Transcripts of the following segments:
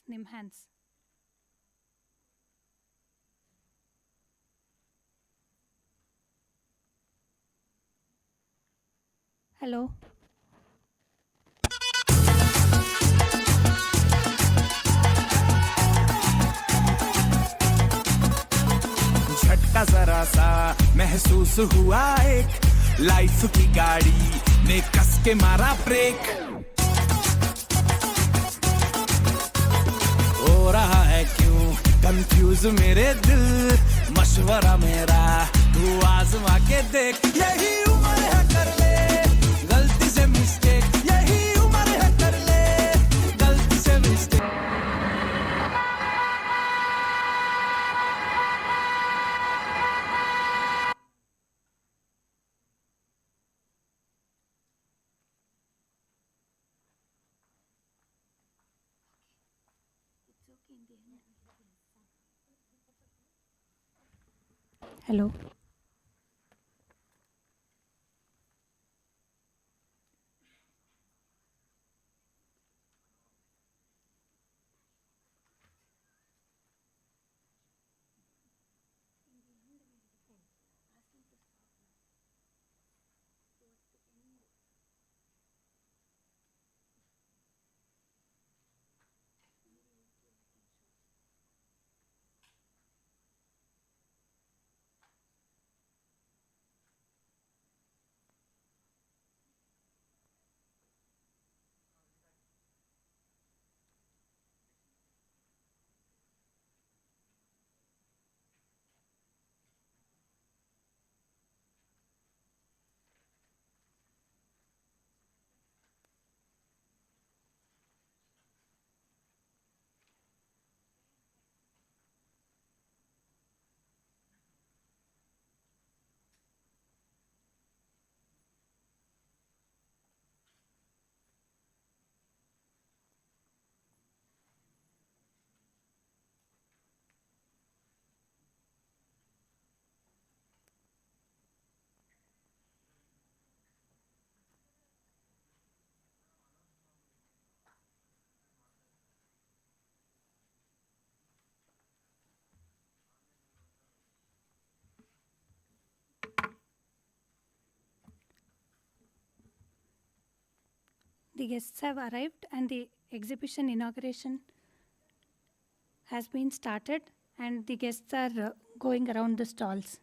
NIMHANS. Hello. झटका जरा सा महसूस हुआ एक लाइफ की गाड़ी ने कस के मारा ब्रेक हो रहा है क्यों कंफ्यूज मेरे दिल मशवरा मेरा तू आजमा के देख यही उम्र है कर ले गलती से मिस्टेक यही उम्र है कर ले गलती से mistake Hello. The guests have arrived and the exhibition inauguration has been started and the guests are going around the stalls.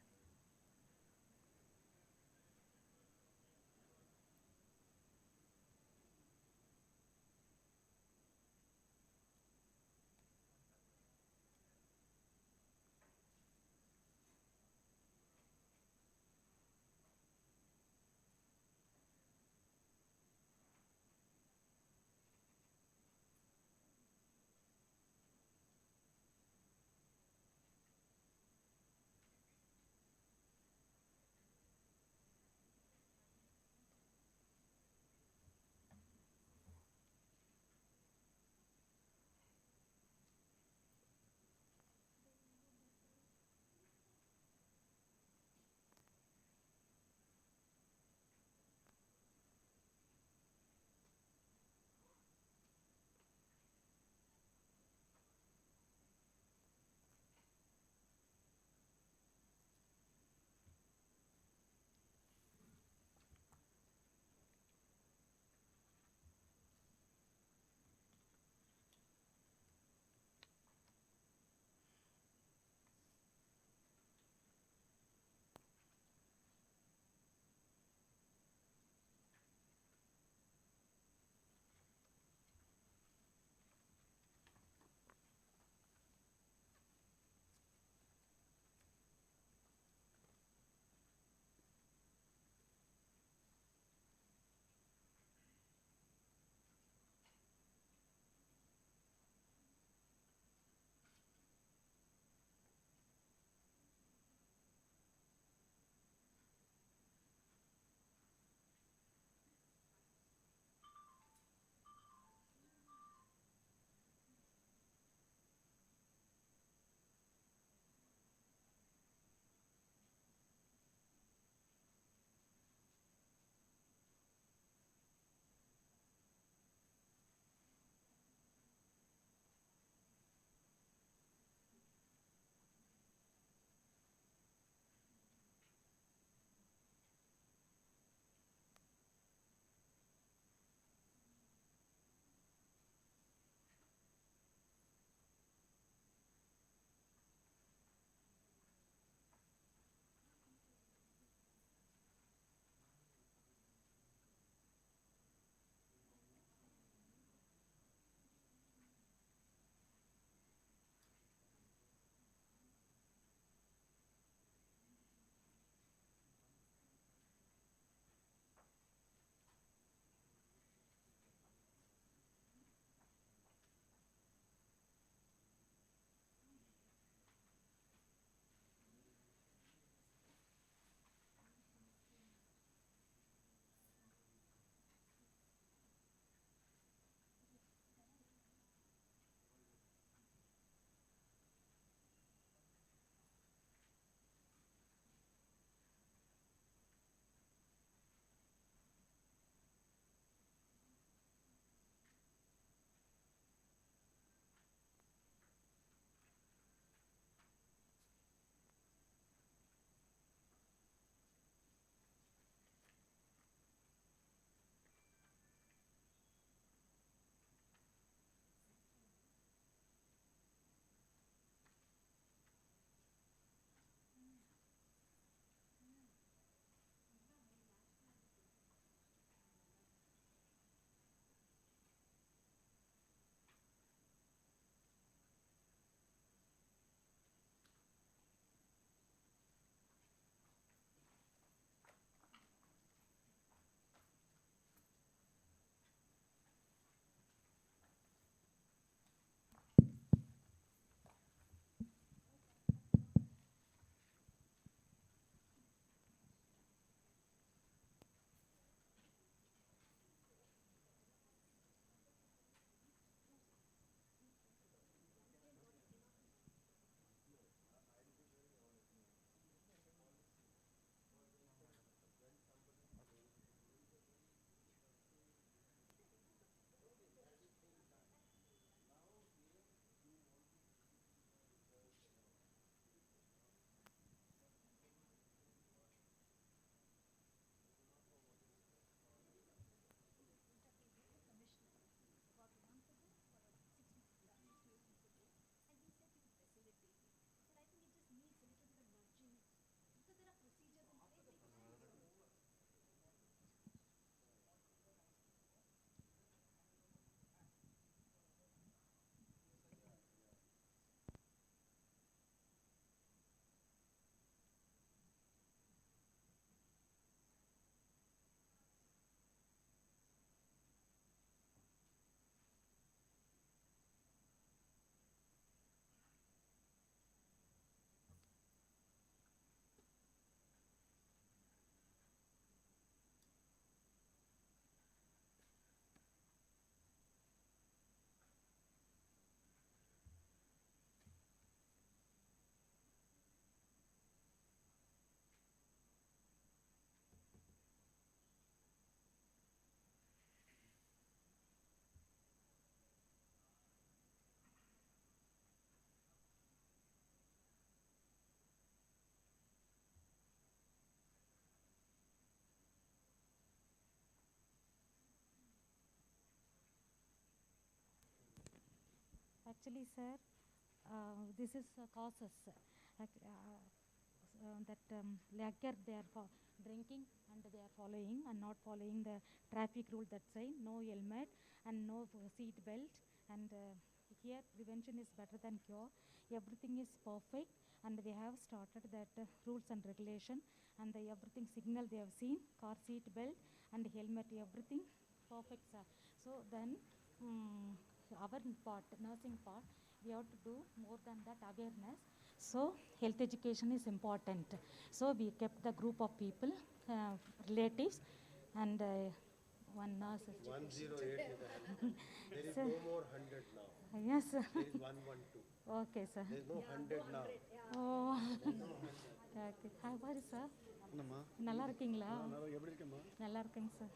Actually, sir, this is causes lagger they are drinking and they are following and not following the traffic rule that say no helmet and no seat belt. And here prevention is better than cure. Everything is perfect, and they have started that rules and regulation, and everything signal they have seen, car seat belt and helmet, everything perfect, sir. So then our part, nursing part, we have to do more than that awareness. So health education is important. So we kept the group of people, relatives, and one nurse. 108. There is Sir. no more 100 now. Yes, sir. There is 112. Okay, sir. There is no 100 now. Oh. Okay. Hi, what is sir? நல்லா இருக்கீங்களா? நல்லா இருக்கேங்க sir.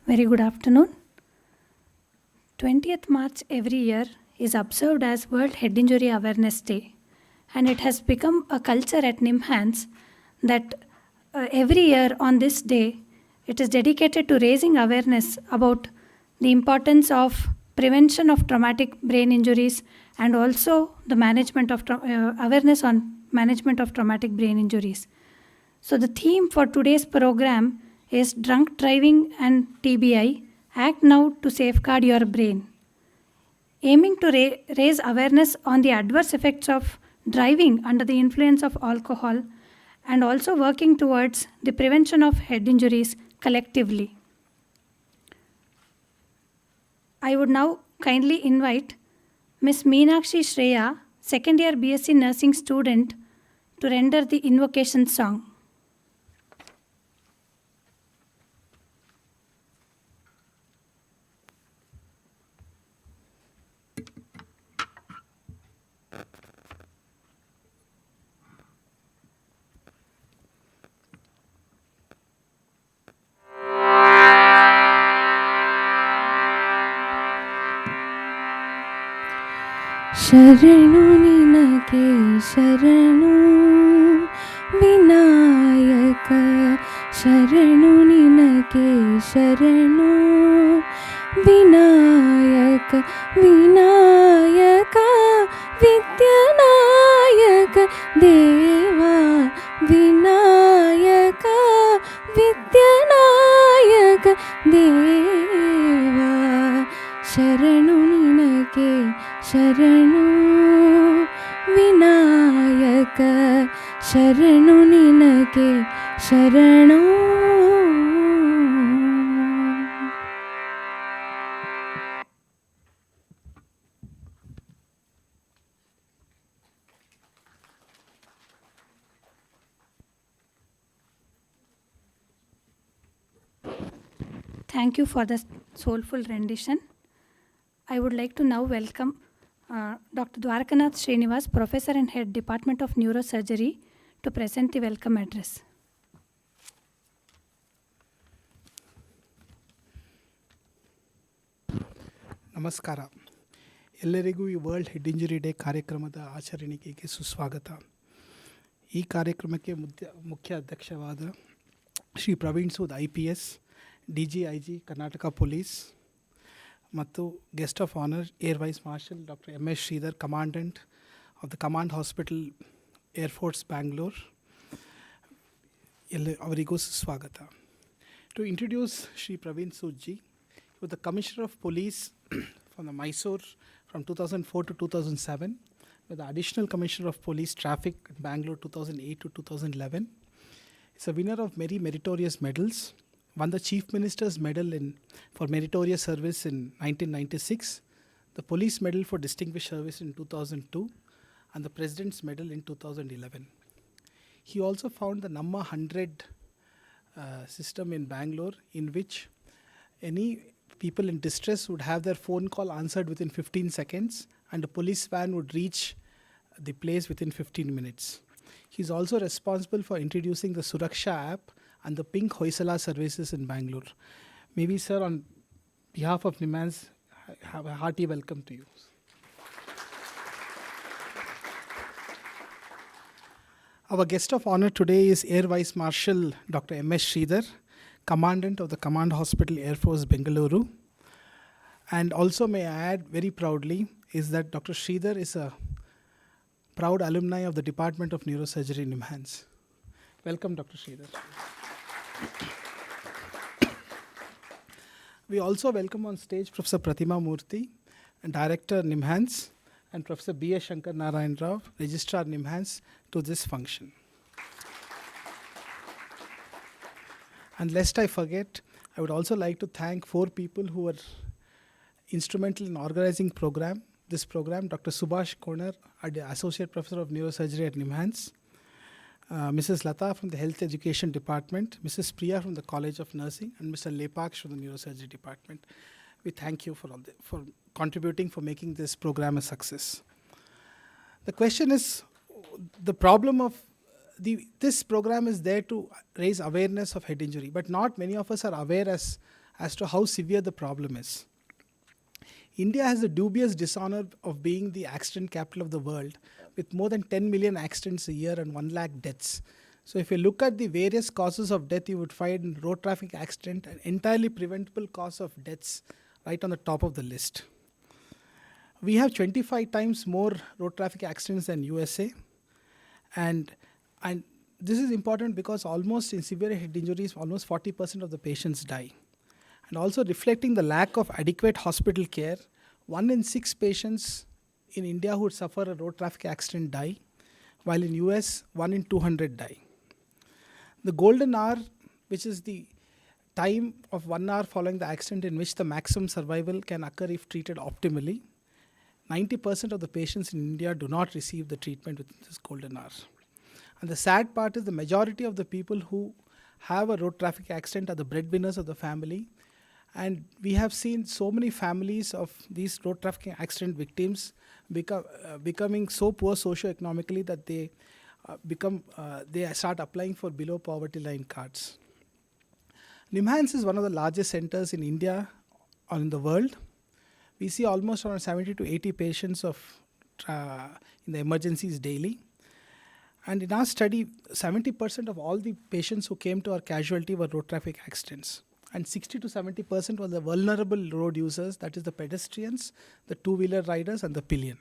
Very good afternoon. 20th March every year is observed as World Head Injury Awareness Day, and it has become a culture at NIMHANS that every year on this day it is dedicated to raising awareness about the importance of prevention of traumatic brain injuries and also the management of awareness on management of traumatic brain injuries. So the theme for today's program is Drunk Driving and TBI, Act Now to Safeguard Your Brain. Aiming to raise awareness on the adverse effects of driving under the influence of alcohol and also working towards the prevention of head injuries collectively. I would now kindly invite Ms. Meenakshi Shreya, second year BSc Nursing student, to render the invocation song. ಶರಣು ನಿನಗೆ ಶರಣು ವಿನಾಯಕ ಶರಣು ನಿನಗೆ ಶರಣು ವಿನಾಯಕ ವಿನಾಯಕ ವಿದ್ಯಾನಾಯಕ ದೇವಾ ವಿನಾಯಕ ವಿದ್ಯಾನಾಯಕ ದೇವಾ ಶರಣು ನಿನಗೆ ಶರಣು ವಿನಾಯಕ ಶರಣು ನಿನಗೆ ಶರಣು. Thank you for the soulful rendition. I would like to now welcome Dr. Dwarakanath Srinivas, Professor and Head, Department of Neurosurgery, to present the welcome address. ನಮಸ್ಕಾರ. ಎಲ್ಲರಿಗೂ ಈ ವರ್ಲ್ಡ್ ಹೆಡ್ ಇಂಜುರಿ ಡೇ ಕಾರ್ಯಕ್ರಮದ ಆಚರಣೆಗೆ ಸುಸ್ವಾಗತ. ಈ ಕಾರ್ಯಕ್ರಮಕ್ಕೆ ಮುಖ್ಯ ಅಧ್ಯಕ್ಷವಾದ Shri Praveen Sood IPS, DGIG Karnataka police, ಮತ್ತು guest of honour air vice marshal doctor MS Sridhar, commandant of the command hospital air force Bangalore, ಅವರಿಗೂ ಸುಸ್ವಾಗತ. To introduce Shri Praveen Sood ji, the Commissioner of Police from the Mysore, from 2004 to 2007, with the Additional Commissioner of Police Traffic in Bangalore 2008 to 2011. He's a winner of many meritorious medals, won the Chief Minister's Medal for Meritorious Service in 1996, the Police Medal for Distinguished Service in 2002, and the President's Medal in 2011. He also found the number 100 system in Bangalore, in which any people in distress would have their phone call answered within 15 seconds, and a police van would reach the place within 15 minutes. He's also responsible for introducing the Suraksha app and the Pink Hoysala services in Bangalore. Maybe, sir, on behalf of NIMHANS, have a hearty welcome to you. Our guest of honor today is Air Vice Marshal Dr. M.S. Sridhar, Commandant of the Command Hospital Air Force, Bengaluru. And also, may I add very proudly, is that Dr. Sridhar is a proud alumni of the Department of Neurosurgery, NIMHANS. Welcome, Dr. Sridhar. We also welcome on stage Professor Pratima Murthy, and Director, NIMHANS, and Professor B.S. Shankar Narayan Rao, Registrar, NIMHANS, to this function. And lest I forget, I would also like to thank 4 people who were instrumental in organizing this program, Dr. Subhash Konar, Associate Professor of Neurosurgery at NIMHANS, Mrs. Lata from the Health Education Department, Mrs. Priya from the College of Nursing, and Mr. Lepaksh from the Neurosurgery Department. We thank you for contributing, for making this program a success. The question is, the problem of this program is there to raise awareness of head injury, but not many of us are aware as to how severe the problem is. India has the dubious dishonor of being the accident capital of the world, with more than 10 million accidents a year and 1 lakh deaths. So if you look at the various causes of death, you would find road traffic accident an entirely preventable cause of deaths right on the top of the list. We have 25 times more road traffic accidents than USA. And this is important because almost in severe head injuries, almost 40% of the patients die. And also reflecting the lack of adequate hospital care, 1 in 6 patients in India who would suffer a road traffic accident die, while in US, 1 in 200 die. The golden hour, which is the time of 1 hour following the accident in which the maximum survival can occur if treated optimally, 90% of the patients in India do not receive the treatment within this golden hour. And the sad part is the majority of the people who have a road traffic accident are the breadwinners of the family. And we have seen so many families of these road traffic accident victims becoming so poor socioeconomically that they start applying for below poverty line cards. NIMHANS is one of the largest centers in India or in the world. We see almost around 70 to 80 patients in the emergencies daily. And in our study, 70% of all the patients who came to our casualty were road traffic accidents. And 60 to 70% were the vulnerable road users, that is the pedestrians, the two-wheeler riders, and the pillion.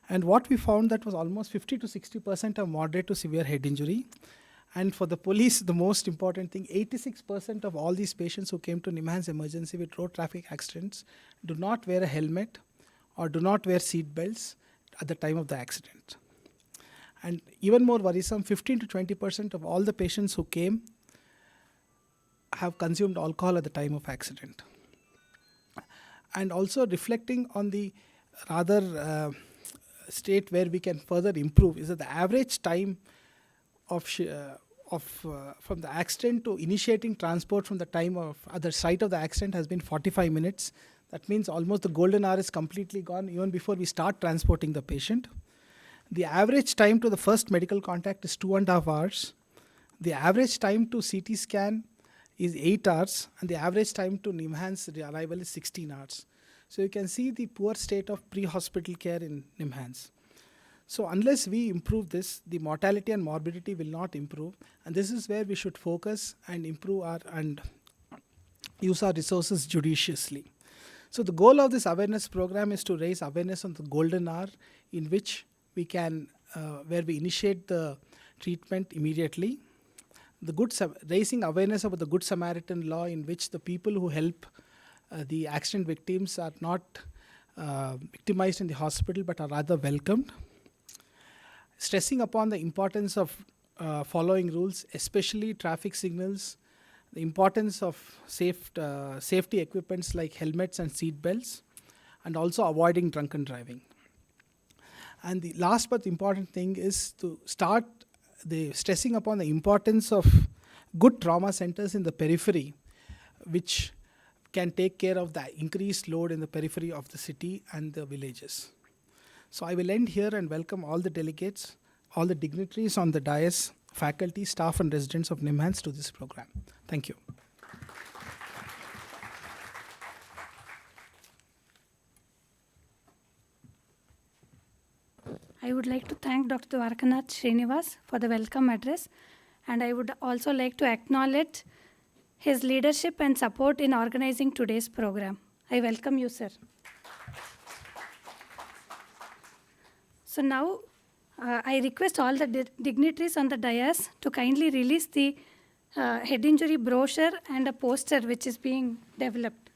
And what we found that was almost 50 to 60% of moderate to severe head injury. And for the police, the most important thing, 86% of all these patients who came to NIMHANS emergency with road traffic accidents do not wear a helmet or do not wear seat belts at the time of the accident. And even more worrisome, 15 to 20% of all the patients who came have consumed alcohol at the time of accident. And also reflecting on the rather state where we can further improve is that the average time from the accident to initiating transport from the time of at the site of the accident has been 45 minutes. That means almost the golden hour is completely gone even before we start transporting the patient. The average time to the first medical contact is 2.5 hours. The average time to CT scan is 8 hours, and the average time to NIMHANS arrival is 16 hours. So you can see the poor state of pre-hospital care in NIMHANS. So unless we improve this, the mortality and morbidity will not improve, and this is where we should focus and improve and use our resources judiciously. So the goal of this awareness program is to raise awareness on the golden hour in which we can, where we initiate the treatment immediately. Raising awareness about the Good Samaritan law in which the people who help the accident victims are not victimized in the hospital but are rather welcomed. Stressing upon the importance of following rules, especially traffic signals, the importance of safety equipments like helmets and seat belts, and also avoiding drunken driving. And the last but important thing is to start the stressing upon the importance of good trauma centers in the periphery, which can take care of the increased load in the periphery of the city and the villages. So I will end here and welcome all the delegates, all the dignitaries on the dais, faculty, staff and residents of NIMHANS to this program. Thank you. I would like to thank Dr. Dwarkanath Srinivas for the welcome address, and I would also like to acknowledge his leadership and support in organizing today's program. I welcome you, sir. So now I request all the dignitaries on the dais to kindly release the head injury brochure and a poster which is being developed.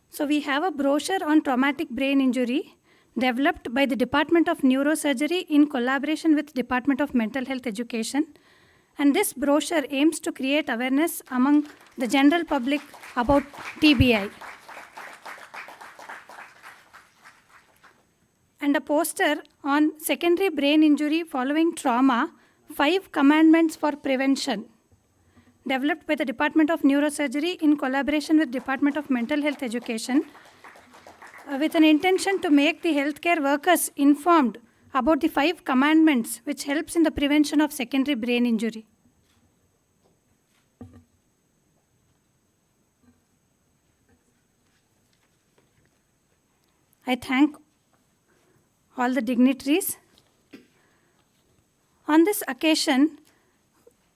So we have a brochure on traumatic brain injury developed by the Department of Neurosurgery in collaboration with Department of Mental Health Education. And this brochure aims to create awareness among the general public about TBI. And a poster on secondary brain injury following trauma, 5 commandments for prevention, developed by the Department of Neurosurgery in collaboration with Department of Mental Health Education, with an intention to make the healthcare workers informed about the 5 commandments which helps in the prevention of secondary brain injury. I thank all the dignitaries. On this occasion,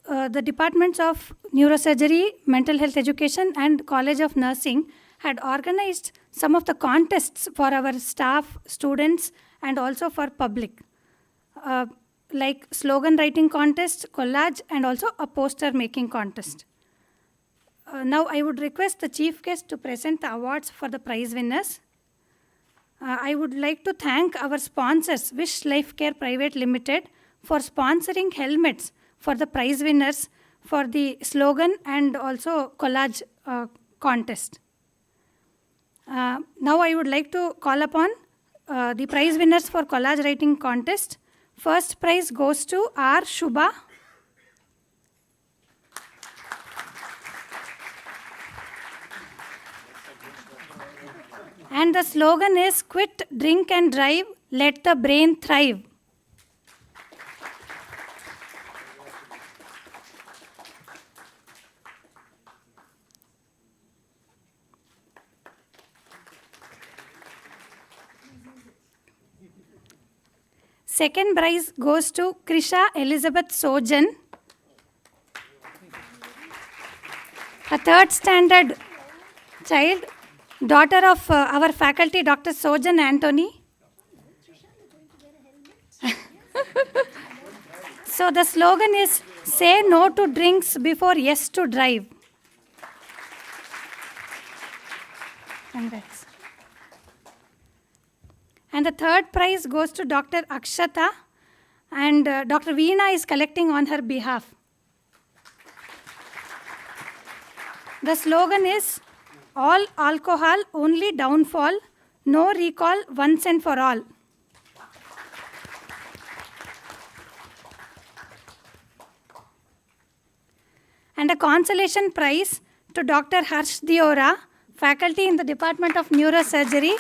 the Departments of Neurosurgery, Mental Health Education and College of Nursing had organized some of the contests for our staff, students and also for public, like slogan writing contest, collage and also a poster making contest. Now I would request the chief guest to present the awards for the prize winners. I would like to thank our sponsors, Wish Life Care Private Limited, for sponsoring helmets for the prize winners for the slogan and also collage contest. Now I would like to call upon the prize winners for collage writing contest. First prize goes to R. Shubha. And the slogan is quit, drink and drive, let the brain thrive. Second prize goes to Krisha Elizabeth Sojan, a 3rd standard child, daughter of our faculty, Dr. Sojan Anthony. So the slogan is, say no to drinks before yes to drive. Congrats. And the 3rd prize goes to Dr. Akshata, and Dr. Veena is collecting on her behalf. The slogan is, all alcohol, only downfall, no recall, once and for all. And a consolation prize to Dr. Harsh Diora, faculty in the Department of Neurosurgery.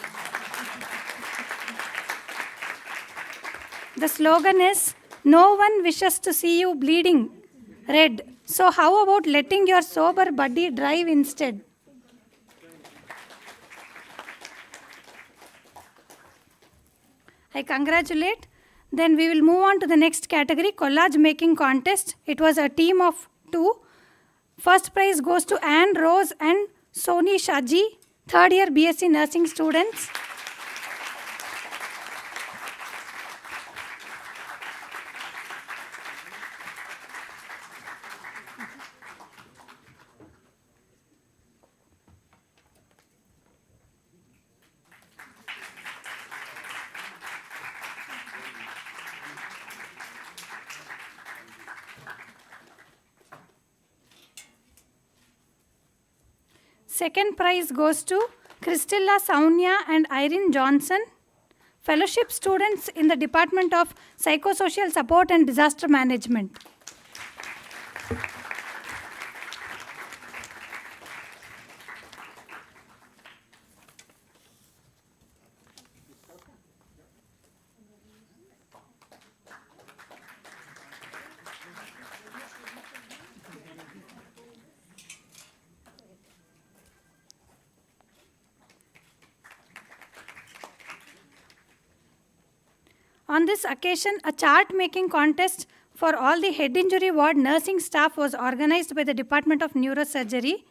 The slogan is, no one wishes to see you bleeding red. So how about letting your sober buddy drive instead? I congratulate. Then we will move on to the next category, collage making contest. It was a team of 2. First prize goes to Anne Rose and Soni Shaji, 3rd year BSc nursing students. Second prize goes to Christilla Saunya and Irene Johnson, fellowship students in the Department of Psychosocial Support and Disaster Management. On this occasion, a chart-making contest for all the head injury ward nursing staff was organized by the Department of Neurosurgery,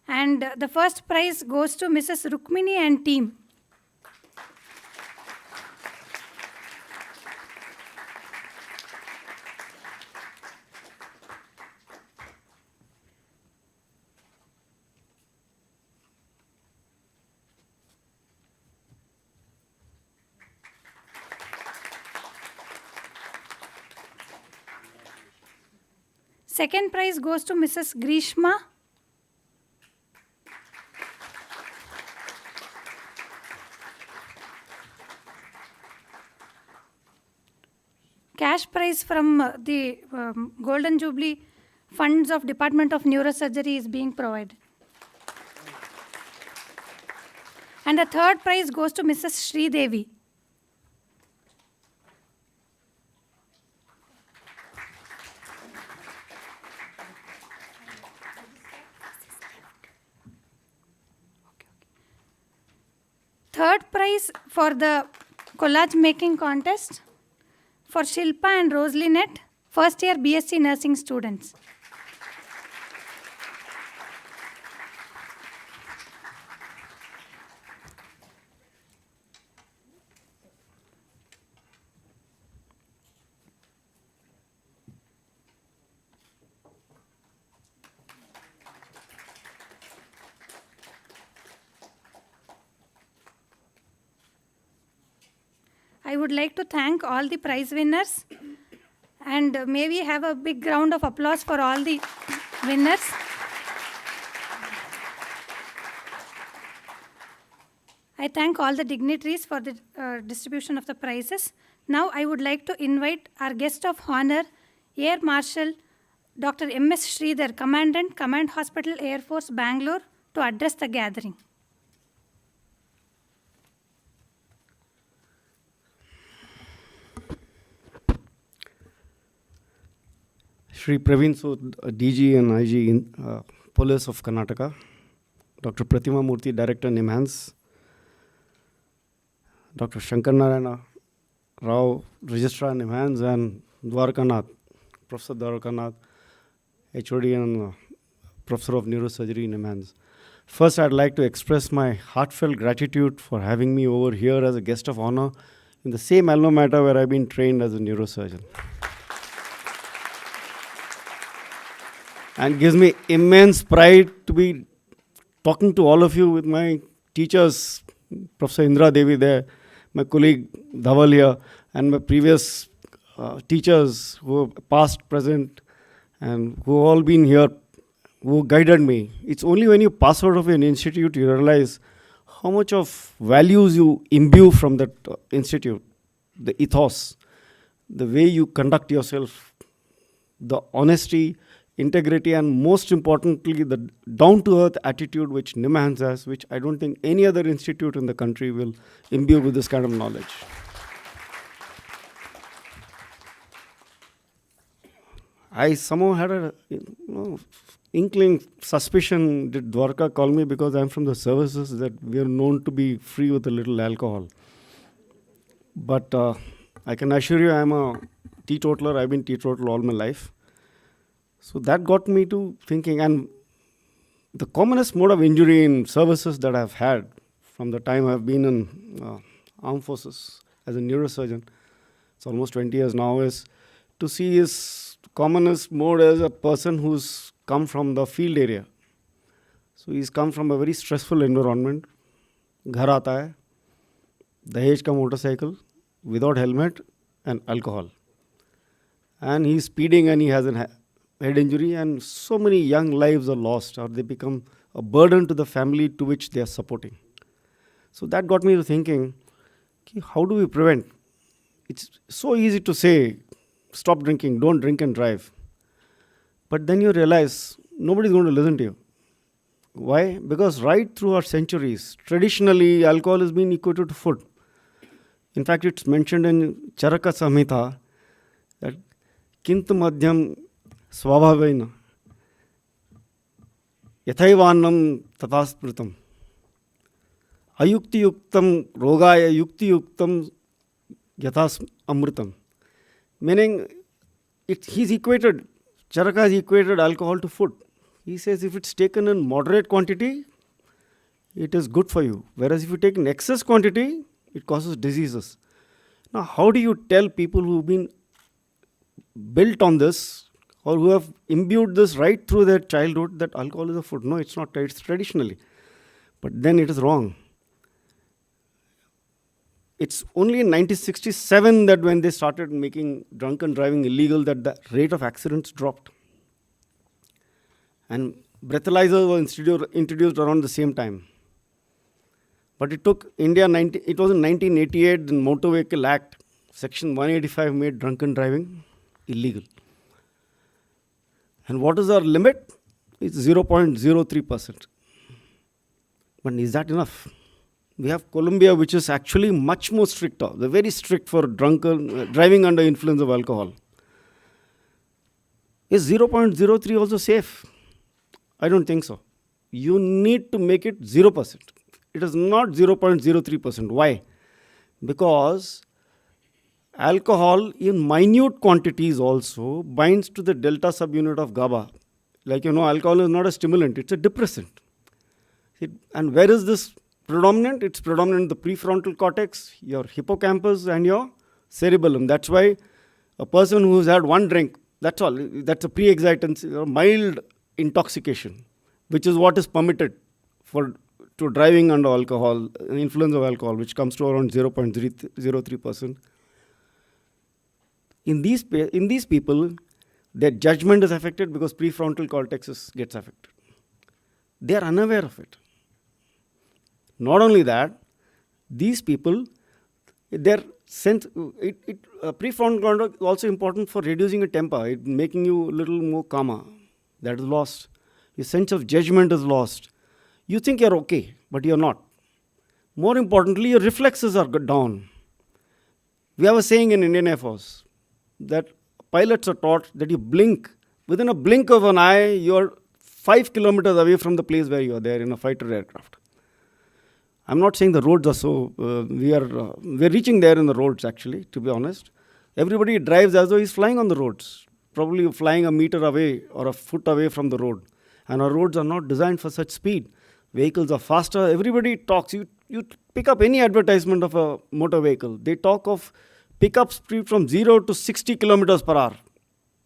and the first prize goes to Mrs. Rukmini and team. Second prize goes to Mrs. Grishma. Cash prize from the Golden Jubilee funds of Department of Neurosurgery is being provided. And the third prize goes to Mrs. Sri Devi. Third prize for the collage making contest for Shilpa and Rosalinette, first year BSc nursing students. I would like to thank all the prize winners, and may we have a big round of applause for all the winners. I thank all the dignitaries for the distribution of the prizes. Now I would like to invite our guest of honor, Air Marshal Dr. M.S. Sridhar, Commandant, Command Hospital, Air Force, Bangalore, to address the gathering. Shri Praveen Sood, DG and IG Police of Karnataka, Dr. Pratima Murthy, Director NIMHANS, Dr. Shankar Narayana Rao, Registrar NIMHANS, and Dwarkanath, Professor Dwarkanath, HOD and Professor of Neurosurgery NIMHANS. First, I'd like to express my heartfelt gratitude for having me over here as a guest of honor in the same alma mater where I've been trained as a neurosurgeon. And gives me immense pride to be talking to all of you with my teachers, Professor Indra Devi there, my colleague Dhaval here, and my previous teachers who are past, present, and who have all been here, who guided me. It's only when you pass out of an institute you realize how much of values you imbue from that institute, the ethos, the way you conduct yourself, the honesty, integrity, and most importantly, the down-to-earth attitude which NIMHANS has, which I don't think any other institute in the country will imbue with this kind of knowledge. I somehow had a inkling, suspicion, did Dwarka call me because I'm from the services that we are known to be free with a little alcohol. But I can assure you I'm a teetotaler. I've been teetotal all my life. So that got me to thinking, and the commonest mode of injury in services that I've had from the time I've been in armed forces as a neurosurgeon, it's almost 20 years now, is to see his commonest mode as a person who's come from the field area. So he's come from a very stressful environment. Ghar aata hai, Dahej ka motorcycle, without helmet and alcohol. And he's speeding and he has a head injury, and so many young lives are lost, or they become a burden to the family to which they are supporting. So that got me to thinking, okay, how do we prevent? It's so easy to say, stop drinking, don't drink and drive. But then you realize nobody's going to listen to you. Why? Because right through our centuries, traditionally, alcohol has been equated to food. In fact, it's mentioned in Charaka Samhita that Kint Madhyam Swabhavena Yathaivanam Tataspritam Ayukti Yuktam Rogaya Yukti Yuktam Yathas Amritam. Meaning, he's equated, Charaka has equated alcohol to food. He says if it's taken in moderate quantity, it is good for you. Whereas if you take in excess quantity, it causes diseases. Now, how do you tell people who've been built on this or who have imbued this right through their childhood that alcohol is a food? No, it's not. It's traditionally. But then it is wrong. It's only in 1967 that when they started making drunken driving illegal that the rate of accidents dropped. And breathalyzers were introduced around the same time. But it took India, it was in 1988, the Motor Vehicle Act, Section 185 made drunken driving illegal. And what is our limit? It's 0.03%. But is that enough? We have Colombia, which is actually much more stricter. They're very strict for drunken driving under influence of alcohol. Is 0.03 also safe? I don't think so. You need to make it 0%. It is not 0.03%. Why? Because alcohol in minute quantities also binds to the delta subunit of GABA. Like alcohol is not a stimulant, it's a depressant. And where is this predominant? It's predominant in the prefrontal cortex, your hippocampus and your cerebellum. That's why a person who's had one drink, that's all, that's a pre-excitant, mild intoxication, which is what is permitted to driving under alcohol, influence of alcohol, which comes to around 0.03%. In these people, their judgment is affected because prefrontal cortex gets affected. They are unaware of it. Not only that, these people, their sense, prefrontal cortex is also important for reducing your temper, making you a little more calmer. That is lost. Your sense of judgment is lost. You think you're okay, but you're not. More importantly, your reflexes are down. We have a saying in Indian Air Force that pilots are taught that you blink. Within a blink of an eye, you're 5 kilometers away from the place where you're there in a fighter aircraft. I'm not saying the roads are so, we're reaching there in the roads actually, to be honest. Everybody drives as though he's flying on the roads, probably flying a meter away or a foot away from the road. And our roads are not designed for such speed. Vehicles are faster. Everybody talks. You pick up any advertisement of a motor vehicle. They talk of pickup speed from 0 to 60 kilometers per hour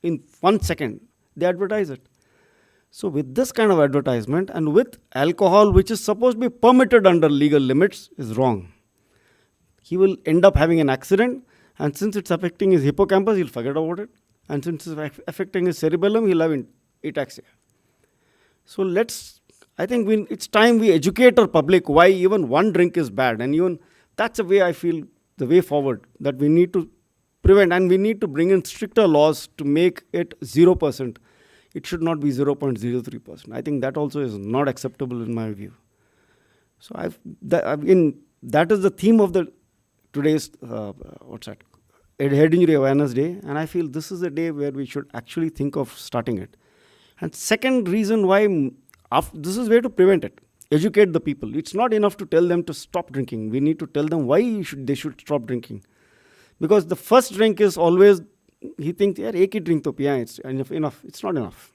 in 1 second. They advertise it. So with this kind of advertisement and with alcohol, which is supposed to be permitted under legal limits, is wrong. He will end up having an accident, and since it's affecting his hippocampus, he'll forget about it. And since it's affecting his cerebellum, he'll have ataxia. So I think it's time we educate our public why even one drink is bad. And even that's the way I feel the way forward, that we need to prevent and we need to bring in stricter laws to make it 0%. It should not be 0.03%. I think that also is not acceptable in my view. So that is the theme of today's Head Injury Awareness Day, and I feel this is a day where we should actually think of starting it. And second reason why this is where to prevent it. Educate the people. It's not enough to tell them to stop drinking. We need to tell them why they should stop drinking. Because the first drink is always, he thinks, yeah, ek hi drink to piya, it's enough. It's not enough.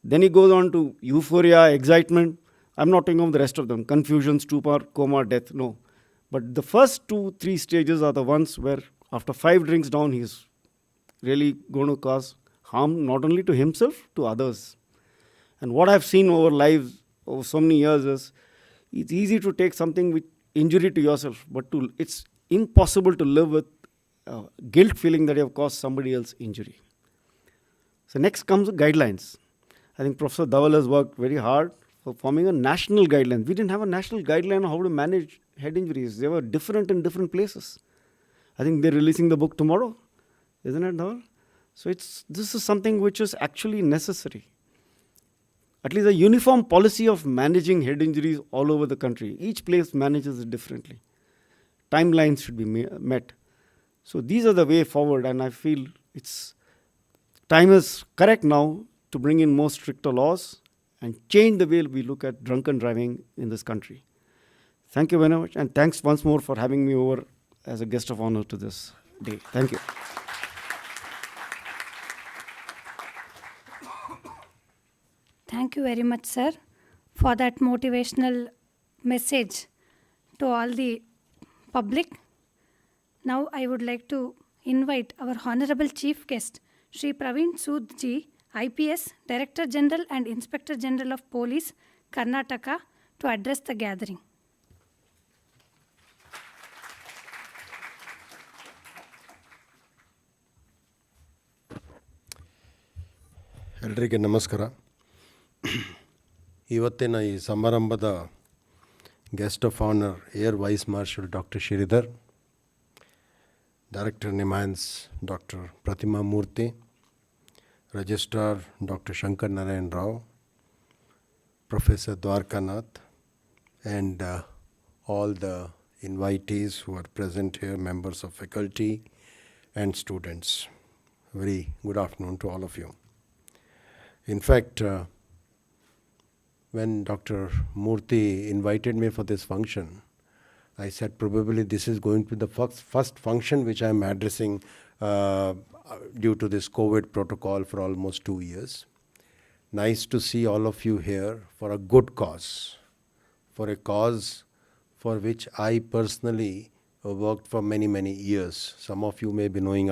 Then he goes on to euphoria, excitement. I'm not talking of the rest of them. Confusion, stupor, coma, death. No. But the first 2-3 stages are the ones where after 5 drinks down, he's really going to cause harm not only to himself, to others. And what I've seen over so many years is, it's easy to take something with injury to yourself, but it's impossible to live with guilt feeling that you have caused somebody else injury. So next comes the guidelines. I think Professor Dhaval has worked very hard for forming a national guideline. We didn't have a national guideline on how to manage head injuries. They were different in different places. I think they're releasing the book tomorrow, isn't it, Dhaval? So this is something which is actually necessary. At least a uniform policy of managing head injuries all over the country. Each place manages it differently. Timelines should be met. So these are the way forward, and I feel time is correct now to bring in more stricter laws and change the way we look at drunken driving in this country. Thank you very much, and thanks once more for having me over as a guest of honor to this day. Thank you. Thank you very much, sir, for that motivational message to all the public. Now I would like to invite our Honorable Chief Guest, Shri Praveen Sood Ji, IPS, Director General and Inspector General of Police, Karnataka, to address the gathering. ಎಲ್ರಿಗೆ ನಮಸ್ಕಾರ. ಇವತ್ತಿನ ಈ ಸಮಾರಂಭದ guest of honour air vice marshal doctor Sridhar, director NIMHANS doctor Pratima Murthy, registrar doctor Shankar Narayan Rao, professor Dwarakanath, and all the invitees who are present here, members of faculty and students. Very good afternoon to all of you. In fact, when Dr. Murthy invited me for this function, I said probably this is going to be the first function which I am addressing due to this COVID protocol for almost 2 years. Nice to see all of you here for a good cause, for a cause for which I personally worked for many, many years. Some of you may be knowing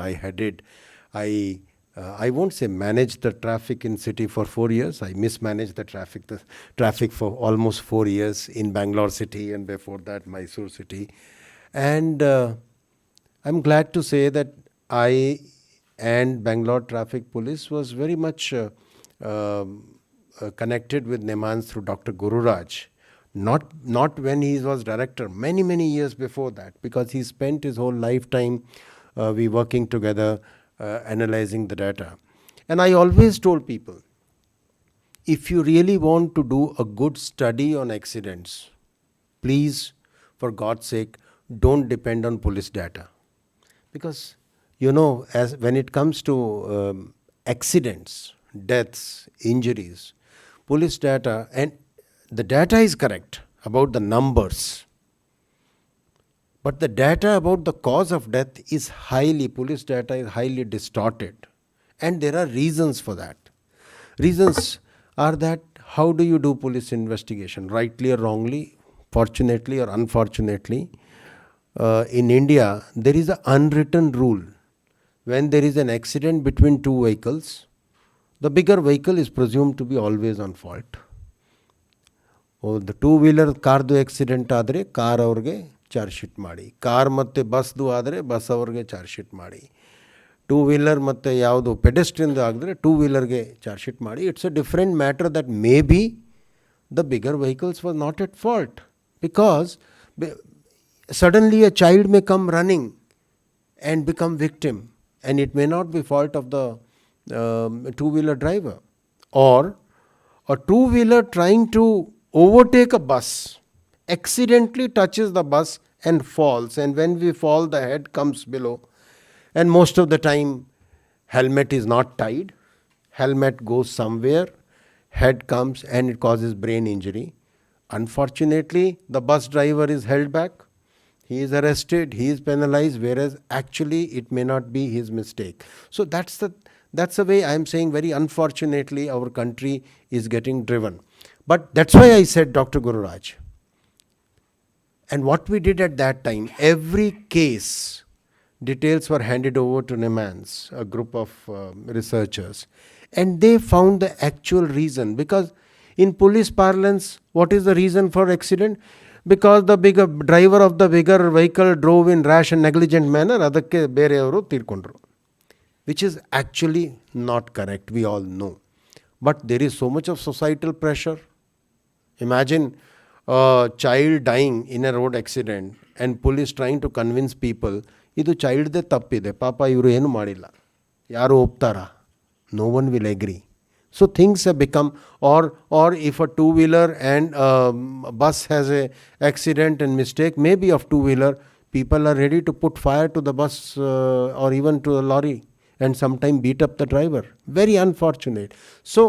I won't say managed the traffic in city for 4 years. I mismanaged the traffic for almost 4 years in Bangalore city, and before that Mysore city. And I'm glad to say that I and Bangalore Traffic Police was very much connected with NIMHANS through Dr. Gururaj. Not when he was director, many years before that, because he spent his whole lifetime we working together, analyzing the data. And I always told people, if you really want to do a good study on accidents, please, for God's sake, don't depend on police data. Because, as when it comes to accidents, deaths, injuries, police data, and the data is correct about the numbers, but the data about the cause of death is police data is highly distorted. And there are reasons for that. Reasons are that how do you do police investigation, rightly or wrongly, fortunately or unfortunately. In India, there is an unwritten rule. When there is an accident between two vehicles, the bigger vehicle is presumed to be always on fault. The two-wheeler ಕಾರ್ದು accident ಆದರೆ car ಅವ್ರಿಗೆ charge sheet ಮಾಡಿ, car ಮತ್ತು ಬಸ್ದು ಆದರೆ bus ಅವ್ರಿಗೆ charge sheet ಮಾಡಿ, two wheeler ಮತ್ತು ಯಾವುದು ಪೆಡೆಸ್ಟ್ರಿಯನ್ದು ಆಗಿದ್ರೆ ಟೂ ವೀಲರ್ಗೆ ಚಾರ್ಜ್ ಶೀಟ್ ಮಾಡಿ. It's a different matter that may be the bigger vehicles was not at fault, because suddenly a child may come running and become victim, and it may not be fault of the two-wheeler driver. Or a two-wheeler trying to overtake a bus accidentally touches the bus and falls, and when we fall the head comes below, and most of the time helmet is not tied, helmet goes somewhere, head comes and it causes brain injury. Unfortunately, the bus driver is held back, he is arrested, he is penalized, whereas actually it may not be his mistake. So that's the way I am saying, very unfortunately our country is getting driven. But that's why I said Dr. Gururaj. And what we did at that time, every case details were handed over to NIMHANS, a group of researchers, and they found the actual reason. Because in police parlance, what is the reason for accident? Because the bigger driver of the bigger vehicle drove in rash and negligent manner, adakke bereyavaru tirkondru, which is actually not correct, we all know. But there is so much of societal pressure, Imagine a child dying in a road accident and police trying to convince people, ಇದು ಚೈಲ್ಡ್ದೇ ತಪ್ಪಿದೆ, ಪಾಪ ಇವರು ಏನು ಮಾಡಿಲ್ಲ, ಯಾರು ಒಪ್ತಾರ? No one will agree. So things have become, or if a two-wheeler and a bus has a accident and mistake, maybe of two-wheeler, people are ready to put fire to the bus or even to the lorry and sometimes beat up the driver. Very unfortunate. So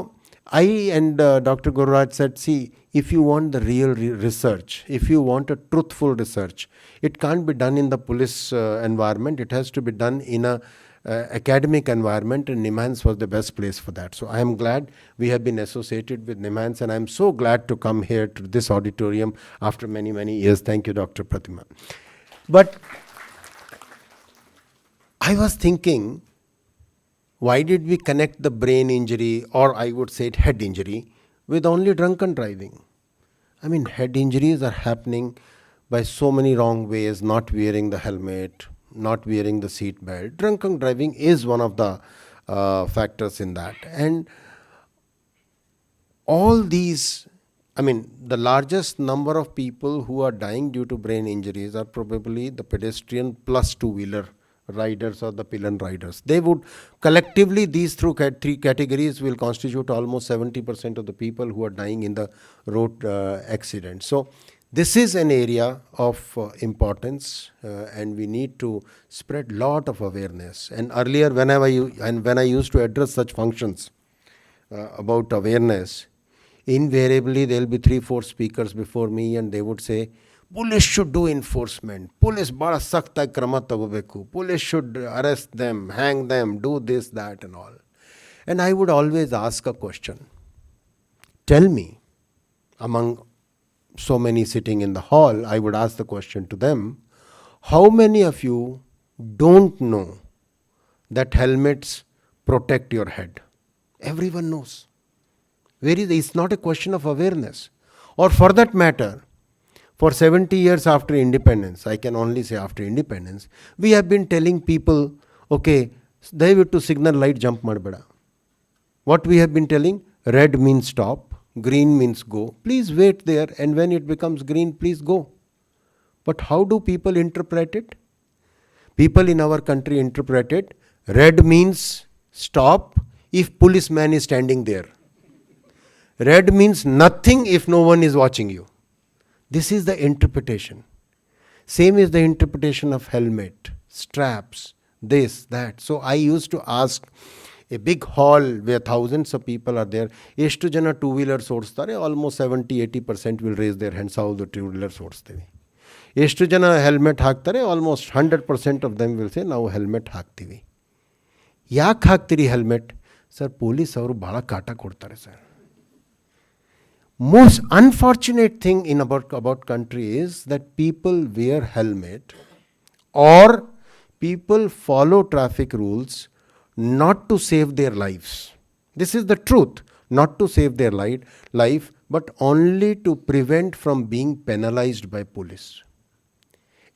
I and Dr. Gururaj said, see, if you want the real research, if you want a truthful research, it can't be done in the police environment. It has to be done in a academic environment, and NIMHANS was the best place for that. So I am glad we have been associated with NIMHANS, and I am so glad to come here to this auditorium after many, many years. Thank you, Dr. Pratima. But I was thinking, why did we connect the brain injury, or I would say head injury, with only drunken driving? I mean, head injuries are happening by so many wrong ways, not wearing the helmet, not wearing the seat belt. Drunken driving is one of the factors in that. And all these, I mean, the largest number of people who are dying due to brain injuries are probably the pedestrian plus two-wheeler riders or the pillion riders. They would collectively, these three categories will constitute almost 70% of the people who are dying in the road accident. So this is an area of importance, and we need to spread lot of awareness. And earlier, when I used to address such functions about awareness, invariably there will be 3-4 speakers before me, and they would say, police should do enforcement. Police bada sakta krama tagobeku. Police should arrest them, hang them, do this, that and all. And I would always ask a question. Tell me, among so many sitting in the hall, I would ask the question to them, how many of you don't know that helmets protect your head? Everyone knows. It's not a question of awareness. Or for that matter, for 70 years after independence, I can only say after independence, we have been telling people, okay, dayaviಟ್ಟು signal light jump ಮಾಡಬೇಡ. What we have been telling? Red means stop, green means go. Please wait there, and when it becomes green, please go. But how do people interpret it? People in our country interpret it, red means stop if policeman is standing there. Red means nothing if no one is watching you. This is the interpretation. Same is the interpretation of helmet, straps, this, that. So I used to ask a big hall where thousands of people are there, ಎಷ್ಟು ಜನ two wheelers ಓಡಿಸ್ತಾರೆ? Almost 70-80% will raise their hands, ಹೌದು two wheelers ಓಡಿಸ್ತೀವಿ. ಎಷ್ಟು ಜನ helmet ಹಾಕ್ತಾರೆ? Almost 100% of them will say ನಾವು helmet ಹಾಕ್ತೀವಿ. ಯಾಕೆ ಹಾಕ್ತೀರಿ ಹೆಲ್ಮೆಟ್? ಸರ್, ಪೊಲೀಸ್ ಅವರು ಭಾಳ ಕಾಟ ಕೊಡ್ತಾರೆ sir. Most unfortunate thing in about country is that people wear helmet or people follow traffic rules not to save their lives. This is the truth. Not to save their life, but only to prevent from being penalized by police.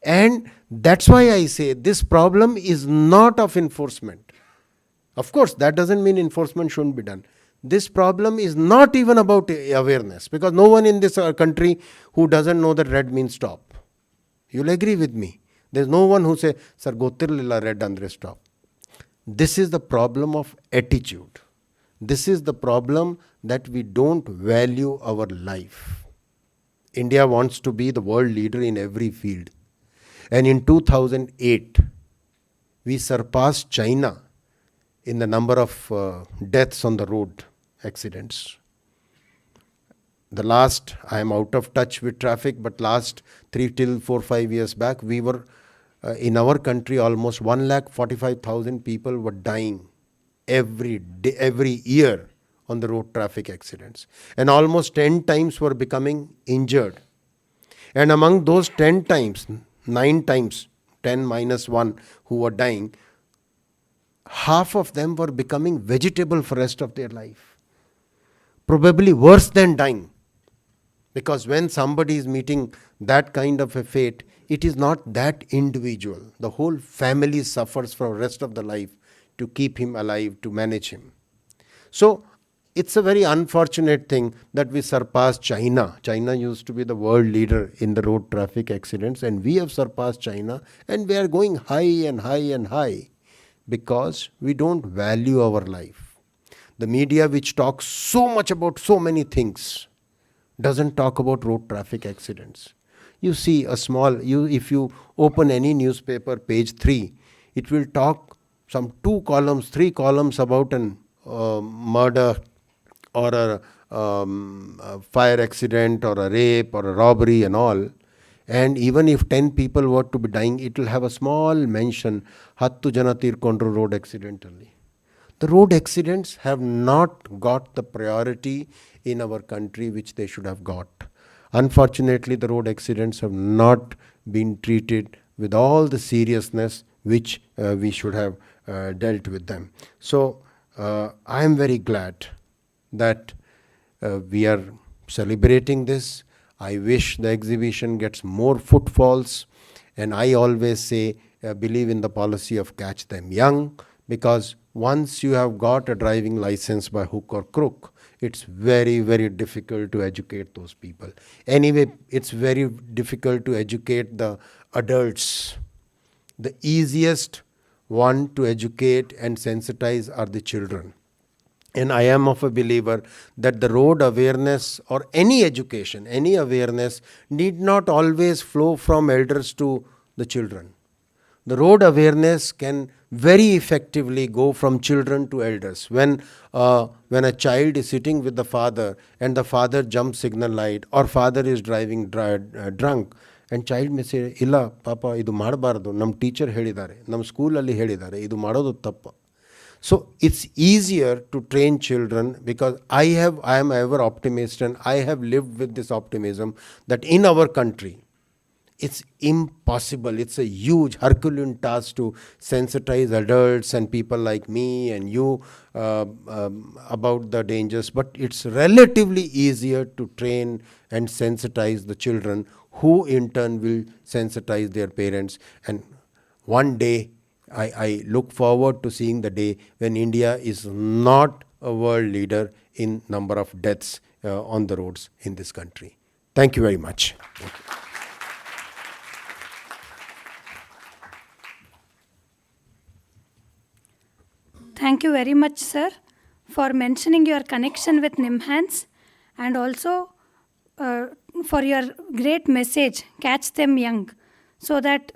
And that's why I say this problem is not of enforcement. Of course, that doesn't mean enforcement shouldn't be done. This problem is not even about awareness, because no one in this country who doesn't know that red means stop. You'll agree with me. There's no one who say, sir, gotirlilla red andre stop. This is the problem of attitude. This is the problem that we don't value our life. India wants to be the world leader in every field. And in 2008, we surpassed China in the number of deaths on the road accidents. The last, I am out of touch with traffic, but last 3-4-5 years back, we were in our country almost 145,000 people were dying every year on the road traffic accidents, and almost 10 times were becoming injured. And among those 10 times, 9 times, 10 minus 1 who were dying, half of them were becoming vegetable for the rest of their life. Probably worse than dying. Because when somebody is meeting that kind of a fate, it is not that individual. The whole family suffers for the rest of the life to keep him alive, to manage him. So it's a very unfortunate thing that we surpassed China. China used to be the world leader in the road traffic accidents, and we have surpassed China, and we are going high and high and high because we don't value our life. The media, which talks so much about so many things, doesn't talk about road traffic accidents. You see if you open any newspaper, page 3, it will talk some 2 columns, 3 columns about an murder or a fire accident or a rape or a robbery and all. And even if 10 people were to be dying, it will have a small mention, 10 jana tirkondru road accidentally. The road accidents have not got the priority in our country which they should have got. Unfortunately, the road accidents have not been treated with all the seriousness which we should have dealt with them. So I am very glad that we are celebrating this. I wish the exhibition gets more footfalls, and I always say believe in the policy of catch them young, because once you have got a driving license by hook or crook, it's very, very difficult to educate those people. Anyway, it's very difficult to educate the adults. The easiest one to educate and sensitize are the children. And I am of a believer that the road awareness or any education, any awareness need not always flow from elders to the children. The road awareness can very effectively go from children to elders. When a child is sitting with the father and the father jumps signal light, or father is driving drunk, and child may say, "Illa, papa, idu madabaradu. Nam teacher helidare, nam school alli helidare, idu madodu tappa." So it's easier to train children, because I am ever optimist, and I have lived with this optimism that in our country, it's impossible. It's a huge Herculean task to sensitize adults and people like me and you about the dangers. But it's relatively easier to train and sensitize the children, who in turn will sensitize their parents. And one day, I look forward to seeing the day when India is not a world leader in number of deaths on the roads in this country. Thank you very much. Thank you. Thank you very much, sir, for mentioning your connection with NIMHANS, and also for your great message, catch them young, so that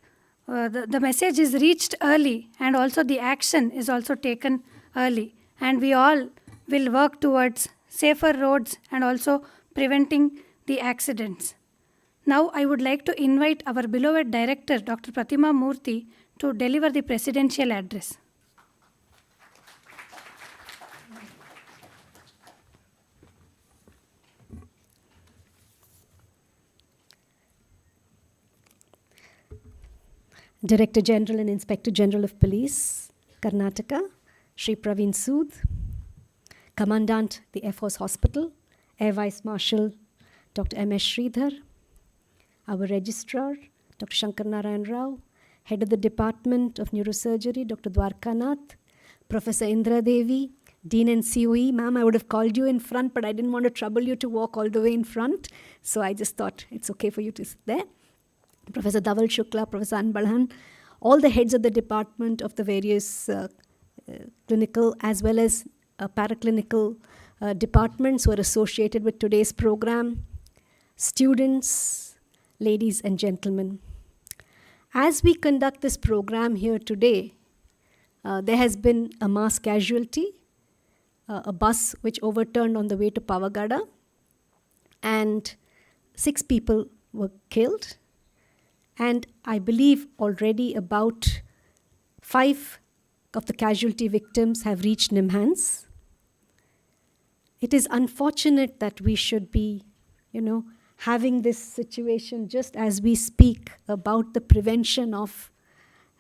the message is reached early, and also the action is also taken early, and we all will work towards safer roads and also preventing the accidents. Now I would like to invite our beloved director, Dr. Pratima Murthy, to deliver the presidential address. Director General and Inspector General of Police, Karnataka, Shri Praveen Sood, Commandant, the Air Force Hospital, Air Vice Marshal, Dr. M.S. Sridhar, our Registrar, Dr. Shankar Narayan Rao, Head of the Department of Neurosurgery, Dr. Dwarkanath, Professor Indra Devi, Dean and COE. Ma'am, I would have called you in front, but I didn't want to trouble you to walk all the way in front, so I just thought it's okay for you to sit there. Professor Dhaval Shukla, Professor Anbalhan, all the heads of the department of the various clinical as well as paraclinical departments who are associated with today's program, students, ladies and gentlemen. As we conduct this program here today, there has been a mass casualty, a bus which overturned on the way to Pavagada, and 6 people were killed. And I believe already about 5 of the casualty victims have reached NIMHANS. It is unfortunate that we should be, having this situation just as we speak about the prevention of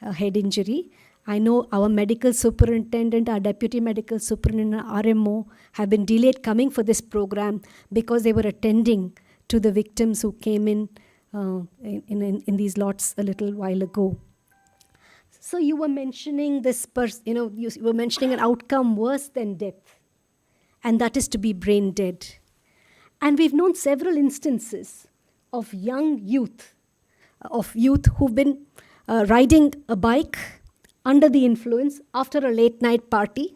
head injury. I know our medical superintendent, our deputy medical superintendent, RMO have been delayed coming for this program because they were attending to the victims who came in these lots a little while ago. So you were mentioning this you were mentioning an outcome worse than death. and that is to be brain dead. And we've known several instances of young youth, who've been riding a bike under the influence after a late night party,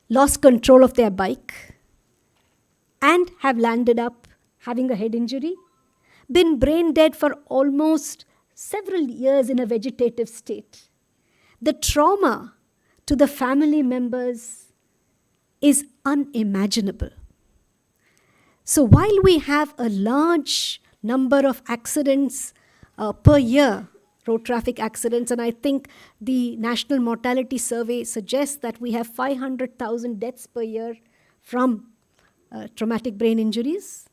lost control of their bike, and have landed up having a head injury, been brain dead for almost several years in a vegetative state. The trauma to the family members is unimaginable. So while we have a large number of accidents per year, road traffic accidents, and I think the National Mortality Survey suggests that we have 500,000 deaths per year from traumatic brain injuries.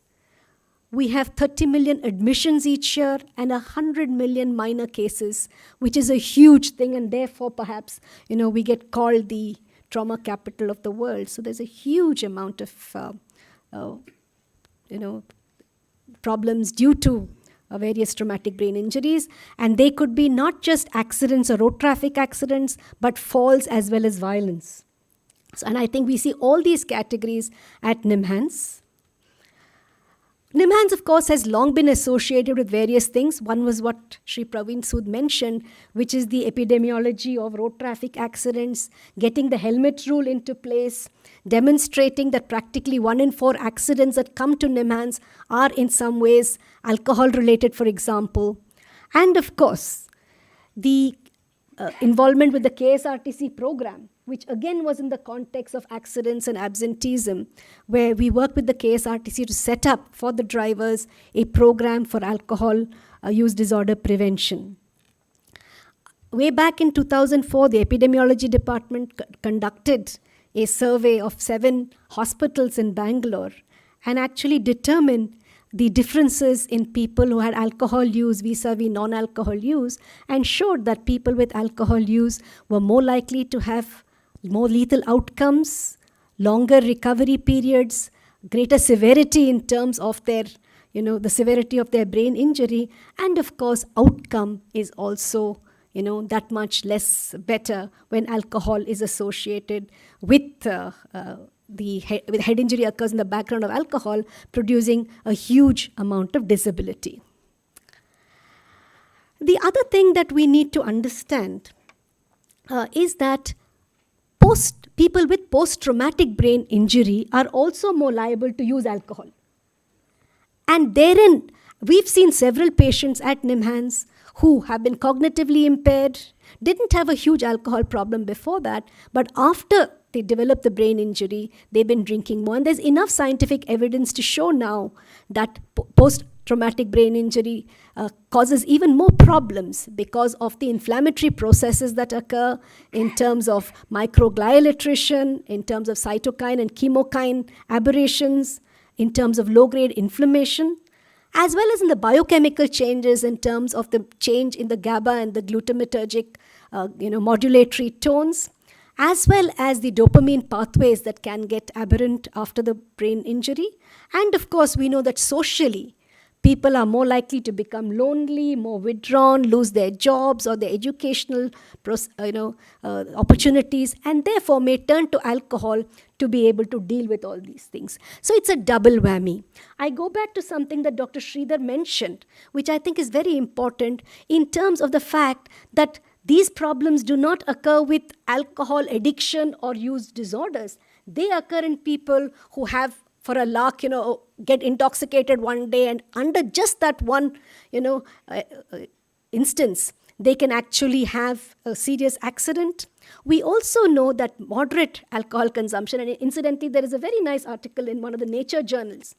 We have 30 million admissions each year and 100 million minor cases, which is a huge thing, and therefore perhaps, we get called the trauma capital of the world. So there's a huge amount of, problems due to various traumatic brain injuries, and they could be not just accidents or road traffic accidents, but falls as well as violence. So, and I think we see all these categories at NIMHANS. NIMHANS, of course, has long been associated with various things. One was what Shri Praveen Sood mentioned, which is the epidemiology of road traffic accidents, getting the helmet rule into place, demonstrating that practically 1 in 4 accidents that come to NIMHANS are in some ways alcohol-related, for example. And of course, the involvement with the KSRTC program, which again was in the context of accidents and absenteeism, where we worked with the KSRTC to set up for the drivers a program for alcohol use disorder prevention. Way back in 2004, the epidemiology department conducted a survey of 7 hospitals in Bangalore and actually determined the differences in people who had alcohol use vis-a-vis non-alcohol use, and showed that people with alcohol use were more likely to have more lethal outcomes, longer recovery periods, greater severity in terms of their, the severity of their brain injury, and of course, outcome is also, that much less better when alcohol is associated with with head injury occurs in the background of alcohol, producing a huge amount of disability. The other thing that we need to understand is that people with post-traumatic brain injury are also more liable to use alcohol. And therein, we've seen several patients at NIMHANS who have been cognitively impaired, didn't have a huge alcohol problem before that, but after they developed the brain injury, they've been drinking more. And there's enough scientific evidence to show now that post-traumatic brain injury causes even more problems because of the inflammatory processes that occur in terms of microglial attrition, in terms of cytokine and chemokine aberrations, in terms of low-grade inflammation, as well as in the biochemical changes in terms of the change in the GABA and the glutamatergic modulatory tones, as well as the dopamine pathways that can get aberrant after the brain injury. And of course, we know that socially, people are more likely to become lonely, more withdrawn, lose their jobs or their educational opportunities, and therefore may turn to alcohol to be able to deal with all these things. So it's a double whammy. I go back to something that Dr. Sridhar mentioned, which I think is very important in terms of the fact that these problems do not occur with alcohol addiction or use disorders. They occur in people who have, for a lark, get intoxicated one day, and under just that one, instance, they can actually have a serious accident. We also know that moderate alcohol consumption, and incidentally, there is a very nice article in one of the Nature journals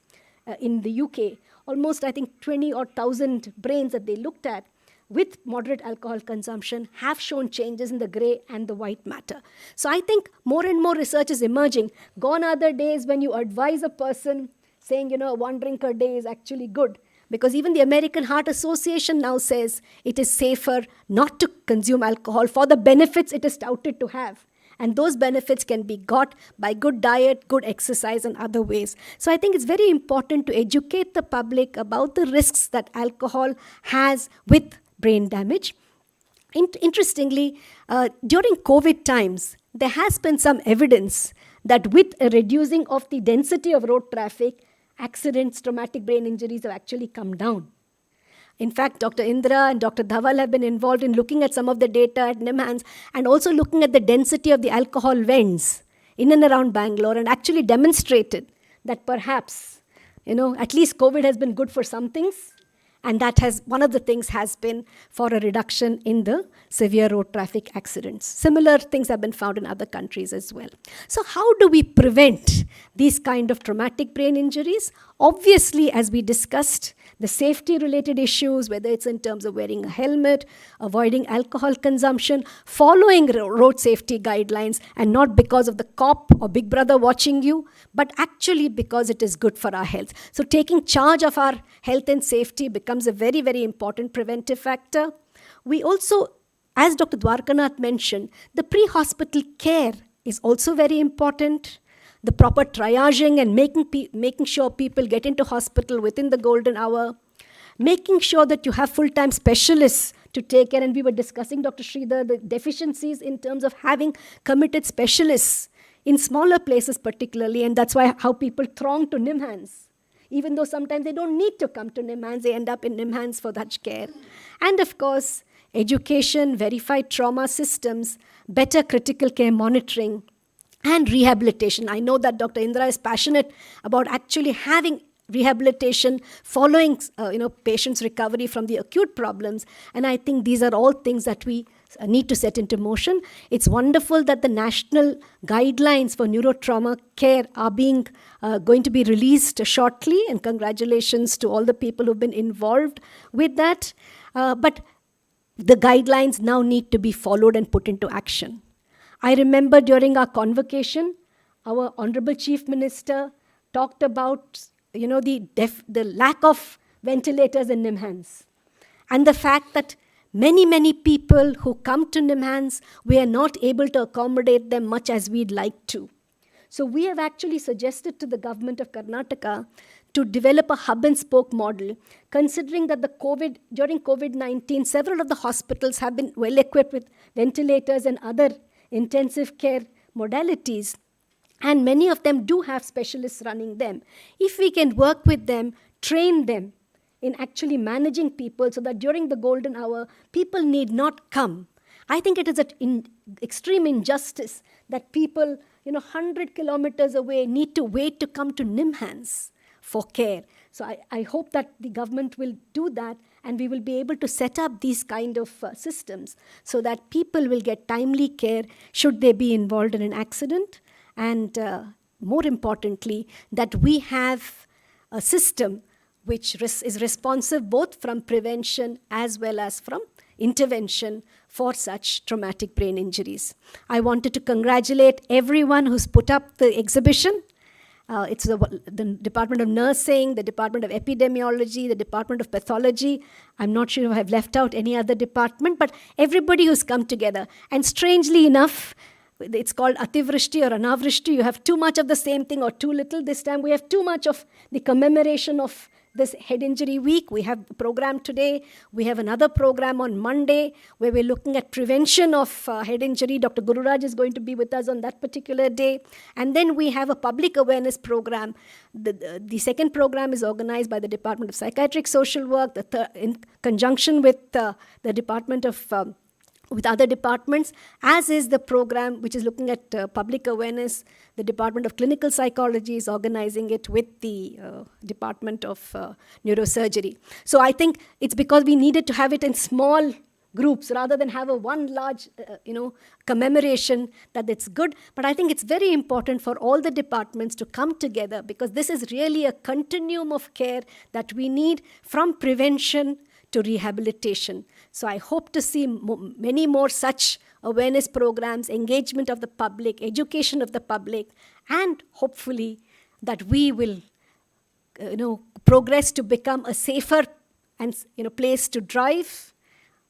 in the UK, almost, I think, 20,000 brains that they looked at with moderate alcohol consumption have shown changes in the gray and the white matter. So I think more and more research is emerging. Gone are the days when you advise a person saying, 1 drink a day is actually good. Because even the American Heart Association now says it is safer not to consume alcohol for the benefits it is touted to have. And those benefits can be got by good diet, good exercise, and other ways. So I think it's very important to educate the public about the risks that alcohol has with brain damage. Interestingly, during COVID times, there has been some evidence that with a reducing of the density of road traffic, accidents, traumatic brain injuries have actually come down. In fact, Dr. Indra and Dr. Dhaval have been involved in looking at some of the data at NIMHANS and also looking at the density of the alcohol vents in and around Bangalore, and actually demonstrated that perhaps, at least COVID has been good for some things, and that has, one of the things has been for a reduction in the severe road traffic accidents. Similar things have been found in other countries as well. So how do we prevent these kind of traumatic brain injuries? Obviously, as we discussed, the safety-related issues, whether it's in terms of wearing a helmet, avoiding alcohol consumption, following road safety guidelines, and not because of the cop or big brother watching you, but actually because it is good for our health. So taking charge of our health and safety becomes a very, very important preventive factor. We also, as Dr. Dwarkanath mentioned, the pre-hospital care is also very important. The proper triaging and making sure people get into hospital within the golden hour, making sure that you have full-time specialists to take care. And we were discussing, Dr. Sridhar, the deficiencies in terms of having committed specialists in smaller places particularly, and that's why how people throng to NIMHANS. Even though sometimes they don't need to come to NIMHANS, they end up in NIMHANS for that care. And of course, education, verified trauma systems, better critical care monitoring, and rehabilitation. I know that Dr. Indra is passionate about actually having rehabilitation following patients' recovery from the acute problems. And I think these are all things that we need to set into motion. It's wonderful that the national guidelines for neurotrauma care are going to be released shortly. And congratulations to all the people who've been involved with that. But the guidelines now need to be followed and put into action. I remember during our convocation, our Honorable Chief Minister talked about the lack of ventilators in NIMHANS, and the fact that many people who come to NIMHANS, we are not able to accommodate them much as we'd like to. So we have actually suggested to the government of Karnataka to develop a hub and spoke model, considering that during COVID-19, several of the hospitals have been well equipped with ventilators and other intensive care modalities, and many of them do have specialists running them. If we can work with them, train them in actually managing people so that during the golden hour, people need not come. I think it is an extreme injustice that people 100 kilometers away need to wait to come to NIMHANS for care. So I hope that the government will do that, and we will be able to set up these kind of systems so that people will get timely care should they be involved in an accident. And more importantly, that we have a system which is responsive both from prevention as well as from intervention for such traumatic brain injuries. I wanted to congratulate everyone who's put up the exhibition. It's the Department of Nursing, the Department of Epidemiology, the Department of Pathology. I'm not sure if I've left out any other department, but everybody who's come together. And strangely enough, it's called Ativrishti or Anavrishti. You have too much of the same thing or too little. This time we have too much of the commemoration of this Head Injury Week. We have a program today. We have another program on Monday where we're looking at prevention of head injury. Dr. Gururaj is going to be with us on that particular day. And then we have a public awareness program. The second program is organized by the Department of Psychiatric Social Work, in conjunction with the Department of with other departments, as is the program which is looking at public awareness. The Department of Clinical Psychology is organizing it with the Department of Neurosurgery. So I think it's because we needed to have it in small groups rather than have one large, commemoration, that it's good. But I think it's very important for all the departments to come together, because this is really a continuum of care that we need, from prevention to rehabilitation. So I hope to see many more such awareness programs, engagement of the public, education of the public, and hopefully that we will progress to become a safer and place to drive,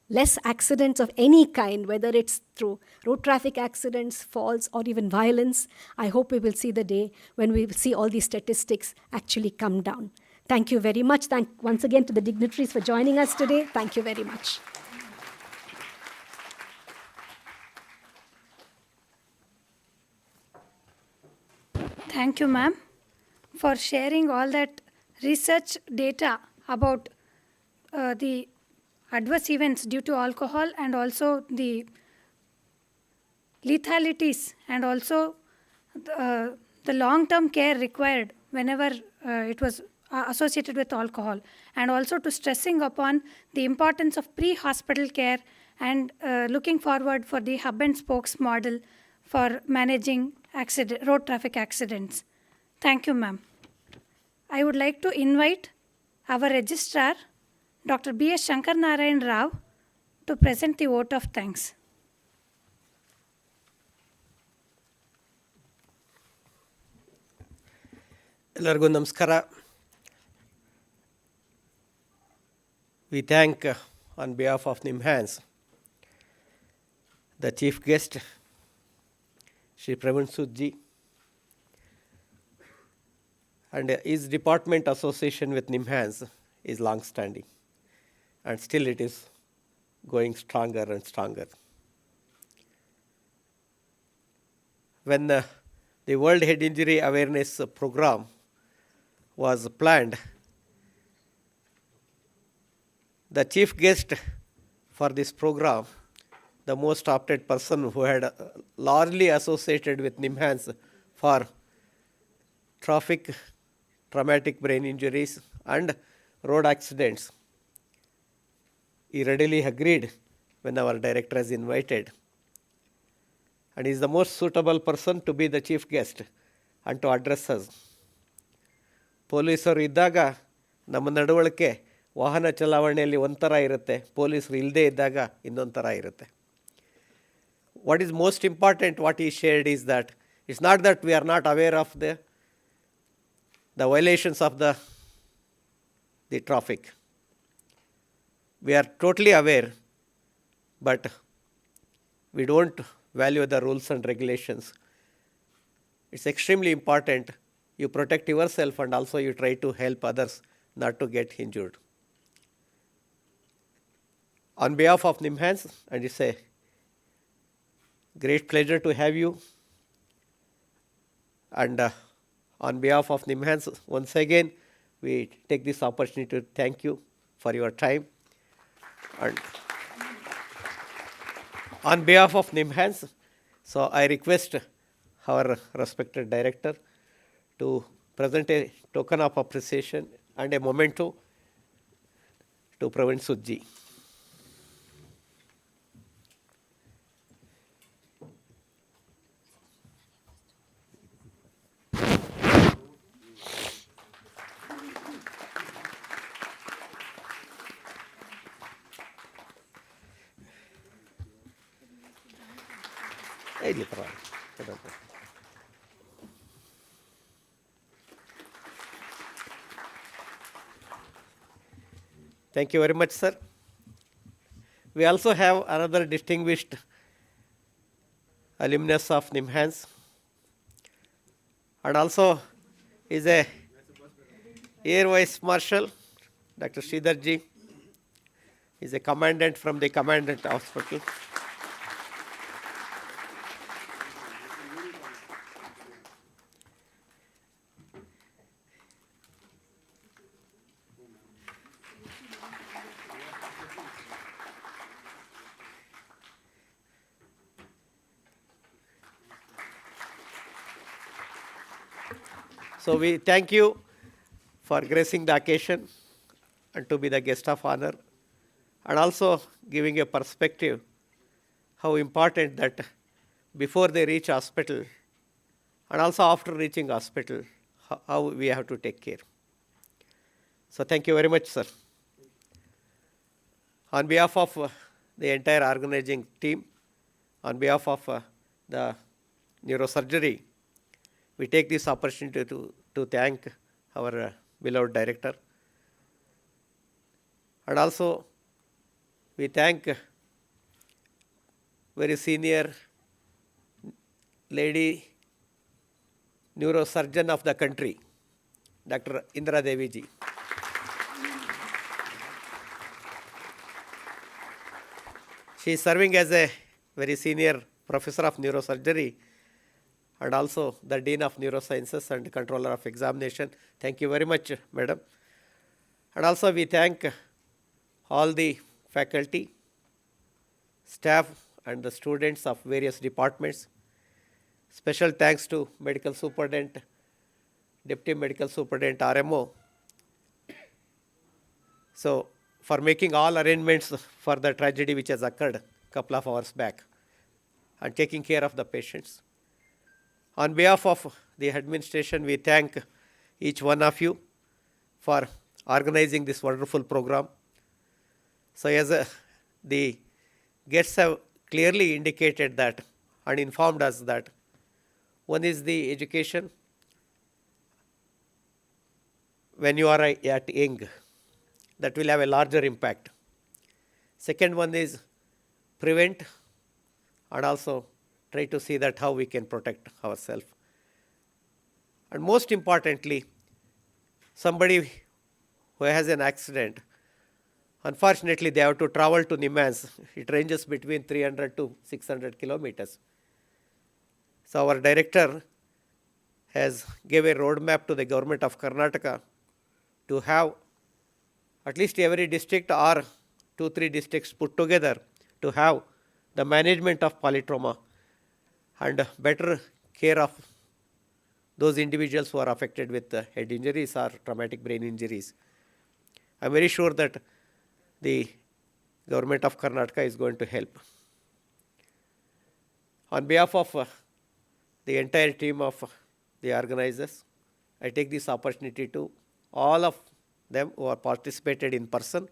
less accidents of any kind, whether it's through road traffic accidents, falls, or even violence. I hope we will see the day when we will see all these statistics actually come down. Thank you very much. Thank once again to the dignitaries for joining us today. Thank you very much. thank you, ma'am, for sharing all that research data about the adverse events due to alcohol and also the lethalities and also the long-term care required whenever it was associated with alcohol, and also to stressing upon the importance of pre-hospital care and looking forward for the hub and spokes model for managing road traffic accidents. Thank you, ma'am. I would like to invite our registrar, Dr. B.S. Shankar Narayan Rao, to present the vote of thanks. ಎಲ್ಲರಿಗೂ ನಮಸ್ಕಾರ. We thank on behalf of NIMHANS the chief guest, Shri Praveen Sood ji, and his department association with NIMHANS is long-standing, and still it is going stronger and stronger. When the World Head Injury Awareness Program was planned, the chief guest for this program, the most opted person who had largely associated with NIMHANS for traffic, traumatic brain injuries and road accidents, he readily agreed when our director has invited, and he is the most suitable person to be the chief guest and to address us. ಪೊಲೀಸರು ಇದ್ದಾಗ ನಮ್ಮ ನಡವಳಿಕೆ ವಾಹನ ಚಲಾವಣೆಯಲ್ಲಿ ಒಂಥರ ಇರುತ್ತೆ, ಪೊಲೀಸರು ಇಲ್ಲದೇ ಇದ್ದಾಗ ಇನ್ನೊಂದು ಥರ ಇರುತ್ತೆ. What is most important, what he shared is that it's not that we are not aware of the violations of the traffic. We are totally aware, but we don't value the rules and regulations. It's extremely important you protect yourself and also you try to help others not to get injured. On behalf of NIMHANS, and it's a great pleasure to have you, and on behalf of NIMHANS, once again, we take this opportunity to thank you for your time. And on behalf of NIMHANS, so I request our respected director to present a token of appreciation and a memento to Praveen Sood ji. Thank you very much, sir. We also have another distinguished alumnus of NIMHANS, and also is a Air Vice Marshal, Dr. Sridhar ji. Is a commandant from the Commandant Hospital. So we thank you for gracing the occasion and to be the guest of honor, and also giving a perspective how important that before they reach hospital and also after reaching hospital, how we have to take care. So thank you very much, sir. On behalf of the entire organizing team, on behalf of the Neurosurgery, we take this opportunity to thank our beloved director. And also, we thank very senior lady neurosurgeon of the country, Dr. Indra Devi ji. She is serving as a very senior professor of neurosurgery and also the Dean of Neurosciences and Controller of Examination. Thank you very much, Madam. And also we thank all the faculty, staff, and the students of various departments. Special thanks to Medical Superintendent, Deputy Medical Superintendent RMO, so for making all arrangements for the tragedy which has occurred a couple of hours back and taking care of the patients. On behalf of the administration, we thank each one of you for organizing this wonderful program. So as the guests have clearly indicated that and informed us that one is the education when you are at young, that will have a larger impact. Second one is prevent and also try to see that how we can protect ourselves. And most importantly, somebody who has an accident, unfortunately they have to travel to NIMHANS. It ranges between 300 to 600 kilometers. So our director has given a roadmap to the government of Karnataka to have at least every district or 2-3 districts put together to have the management of polytrauma and better care of those individuals who are affected with head injuries or traumatic brain injuries. I'm very sure that the government of Karnataka is going to help. On behalf of the entire team of the organizers, I take this opportunity to all of them who are participated in person,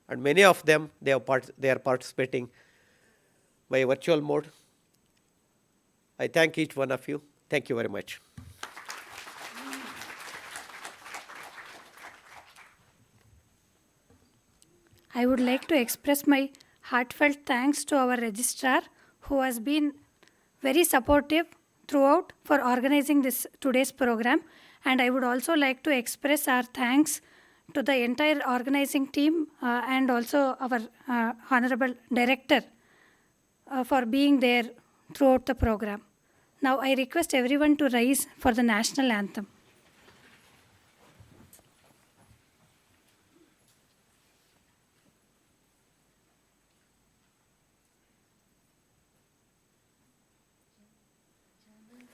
and many of them they are participating by virtual mode. I thank each one of you. Thank you very much. I would like to express my heartfelt thanks to our registrar who has been very supportive throughout for organizing this today's program, and I would also like to express our thanks to the entire organizing team and also our Honorable Director for being there throughout the program. Now I request everyone to rise for the national anthem.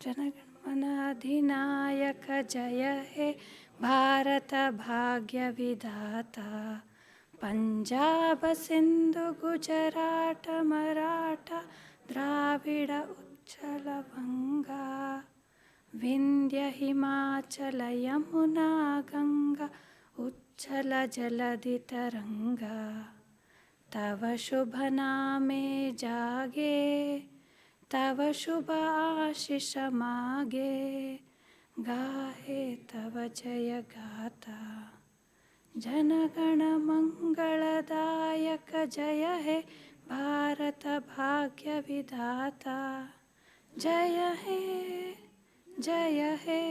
Jana Gana Mana अधिनायक जय हे भारत भाग्य विधाता पंजाब सिंधु गुजरात मराठा द्राविड उच्चल बंगा विंध्य हिमाचल यमुना गंगा उच्चल जलधि तरंगा तव शुभ नामे जागे तव शुभ आशीष मागे गाहे तव जय गाथा जनगण मंगलदायक जय हे भारत भाग्य विधाता जय हे जय हे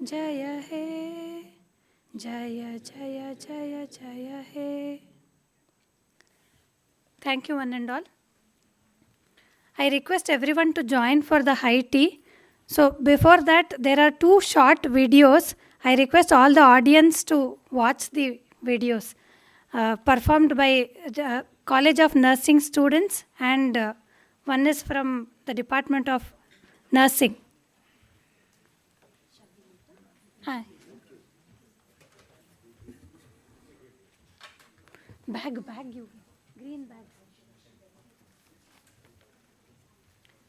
जय हे जय जय जय जय हे. Thank you one and all. I request everyone to join for the high tea. So before that, there are 2 short videos. I request all the audience to watch the videos performed by College of Nursing students, and one is from the Department of Nursing. Hi. Bag, you. Green bag.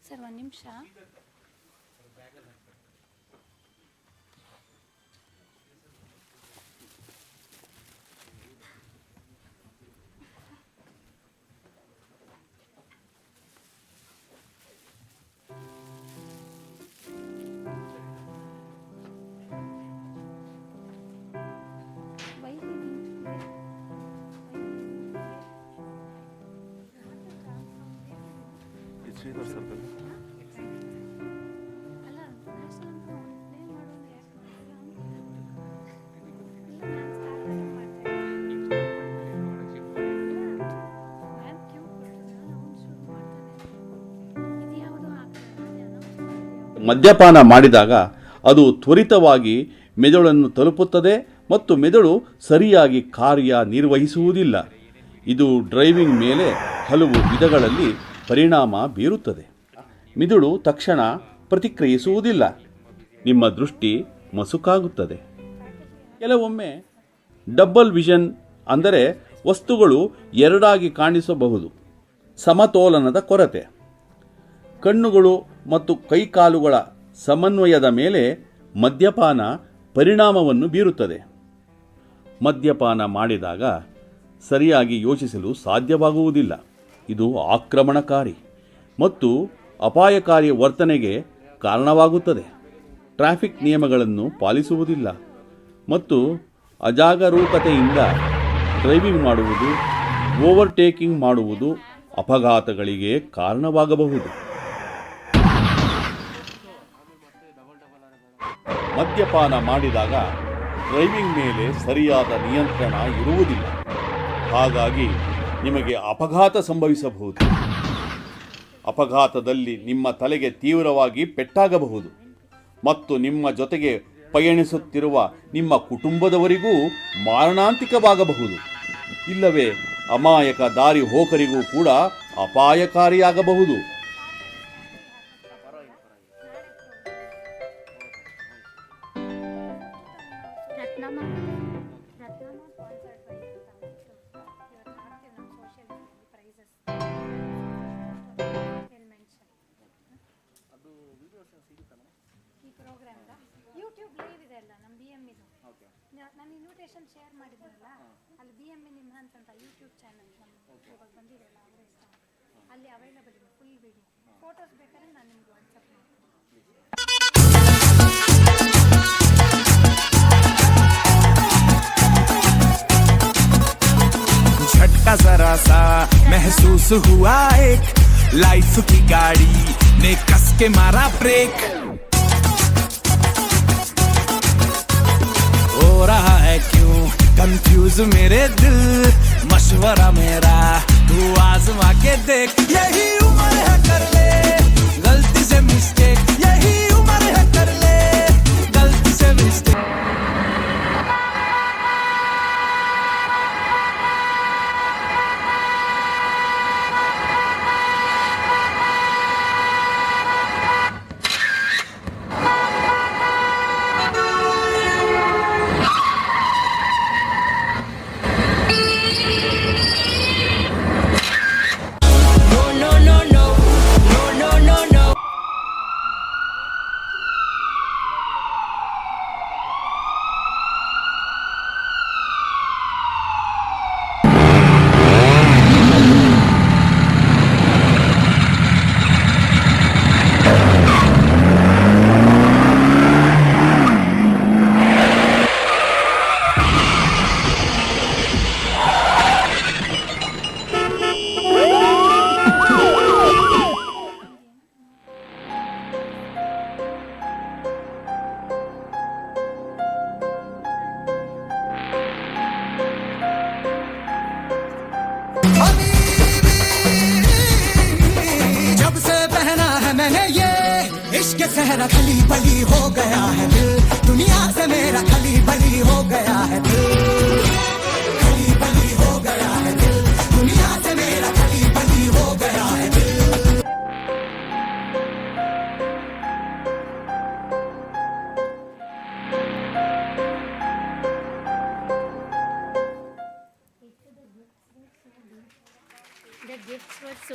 Sir, one ನಿಮಿಷ. ಮದ್ಯಪಾನ ಮಾಡಿದಾಗ ಅದು ತ್ವರಿತವಾಗಿ ಮೆದುಳನ್ನು ತಲುಪುತ್ತದೆ ಮತ್ತು ಮೆದುಳು ಸರಿಯಾಗಿ ಕಾರ್ಯನಿರ್ವಹಿಸುವುದಿಲ್ಲ. ಇದು ಡ್ರೈವಿಂಗ್ ಮೇಲೆ ಹಲವು ವಿಧಗಳಲ್ಲಿ ಪರಿಣಾಮ ಬೀರುತ್ತದೆ. ಮಿದುಳು ತಕ್ಷಣ ಪ್ರತಿಕ್ರಿಯಿಸುವುದಿಲ್ಲ. ನಿಮ್ಮ ದೃಷ್ಟಿ ಮಸುಕಾಗುತ್ತದೆ. ಕೆಲವೊಮ್ಮೆ ಡಬಲ್ ವಿಷನ್ ಅಂದರೆ ವಸ್ತುಗಳು ಎರಡಾಗಿ ಕಾಣಿಸಬಹುದು. ಸಮತೋಲನದ ಕೊರತೆ. ಕಣ್ಣುಗಳು ಮತ್ತು ಕೈಕಾಲುಗಳ ಸಮನ್ವಯದ ಮೇಲೆ ಮದ್ಯಪಾನ ಪರಿಣಾಮವನ್ನು ಬೀರುತ್ತದೆ. ಮದ್ಯಪಾನ ಮಾಡಿದಾಗ ಸರಿಯಾಗಿ ಯೋಚಿಸಲು ಸಾಧ್ಯವಾಗುವುದಿಲ್ಲ. ಇದು ಆಕ್ರಮಣಕಾರಿ ಮತ್ತು ಅಪಾಯಕಾರಿ ವರ್ತನೆಗೆ ಕಾರಣವಾಗುತ್ತದೆ. ಟ್ರಾಫಿಕ್ ನಿಯಮಗಳನ್ನು ಪಾಲಿಸುವುದಿಲ್ಲ ಮತ್ತು ಅಜಾಗರೂಕತೆಯಿಂದ ಡ್ರೈವಿಂಗ್ ಮಾಡುವುದು, ಓವರ್ಟೇಕಿಂಗ್ ಮಾಡುವುದು ಅಪಘಾತಗಳಿಗೆ ಕಾರಣವಾಗಬಹುದು. ಮದ್ಯಪಾನ ಮಾಡಿದಾಗ ಡ್ರೈವಿಂಗ್ ಮೇಲೆ ಸರಿಯಾದ ನಿಯಂತ್ರಣ ಇರುವುದಿಲ್ಲ. ಹಾಗಾಗಿ ನಿಮಗೆ ಅಪಘಾತ ಸಂಭವಿಸಬಹುದು. ಅಪಘಾತದಲ್ಲಿ ನಿಮ್ಮ ತಲೆಗೆ ತೀವ್ರವಾಗಿ ಪೆಟ್ಟಾಗಬಹುದು ಮತ್ತು ನಿಮ್ಮ ಜೊತೆಗೆ ಪಯಣಿಸುತ್ತಿರುವ ನಿಮ್ಮ ಕುಟುಂಬದವರಿಗೂ ಮಾರಣಾಂತಿಕವಾಗಬಹುದು. ಇಲ್ಲವೇ ಅಮಾಯಕ ದಾರಿ ಹೋಕರಿಗೂ ಕೂಡ ಅಪಾಯಕಾರಿಯಾಗಬಹುದು. ನಾನು ಇನ್ವಿಟೇಷನ್ ಶೇರ್ ಮಾಡಿದ್ನಲ್ಲ, ಅಲ್ಲಿ NIMHANS ಅಂತ ಯೂಟ್ಯೂಬ್ ಚಾನಲ್ ಇವಾಗ ಬಂದಿರಲ್ಲ, ಅವರೇ ಇಷ್ಟ ಅಲ್ಲಿ ಅವೈಲಬಲ್ ಇದೆ ಫುಲ್ ವಿಡಿಯೋ. ಫೋಟೋಸ್ ಬೇಕಾದ್ರೆ ನಾನು ನಿಮ್ಗೆ ವಾಟ್ಸಪ್ ಮಾಡ್ತೀನಿ. झटका जरा सा महसूस हुआ एक, लाइफ की गाड़ी ने कस के मारा ब्रेक. हो रहा है क्यों कंफ्यूज मेरे दिल, मशवरा मेरा तू आजमा के देख. यही उम्र है कर ले गलती से मिस्टेक, यही उम्र है कर ले गलती से मिस्टेक. सहरा खली बली हो गया है दिल, दुनिया से मेरा खली बली हो गया है दिल, खली बली हो गया है दिल, दुनिया से मेरा खली बली हो गया है दिल. The gifts were so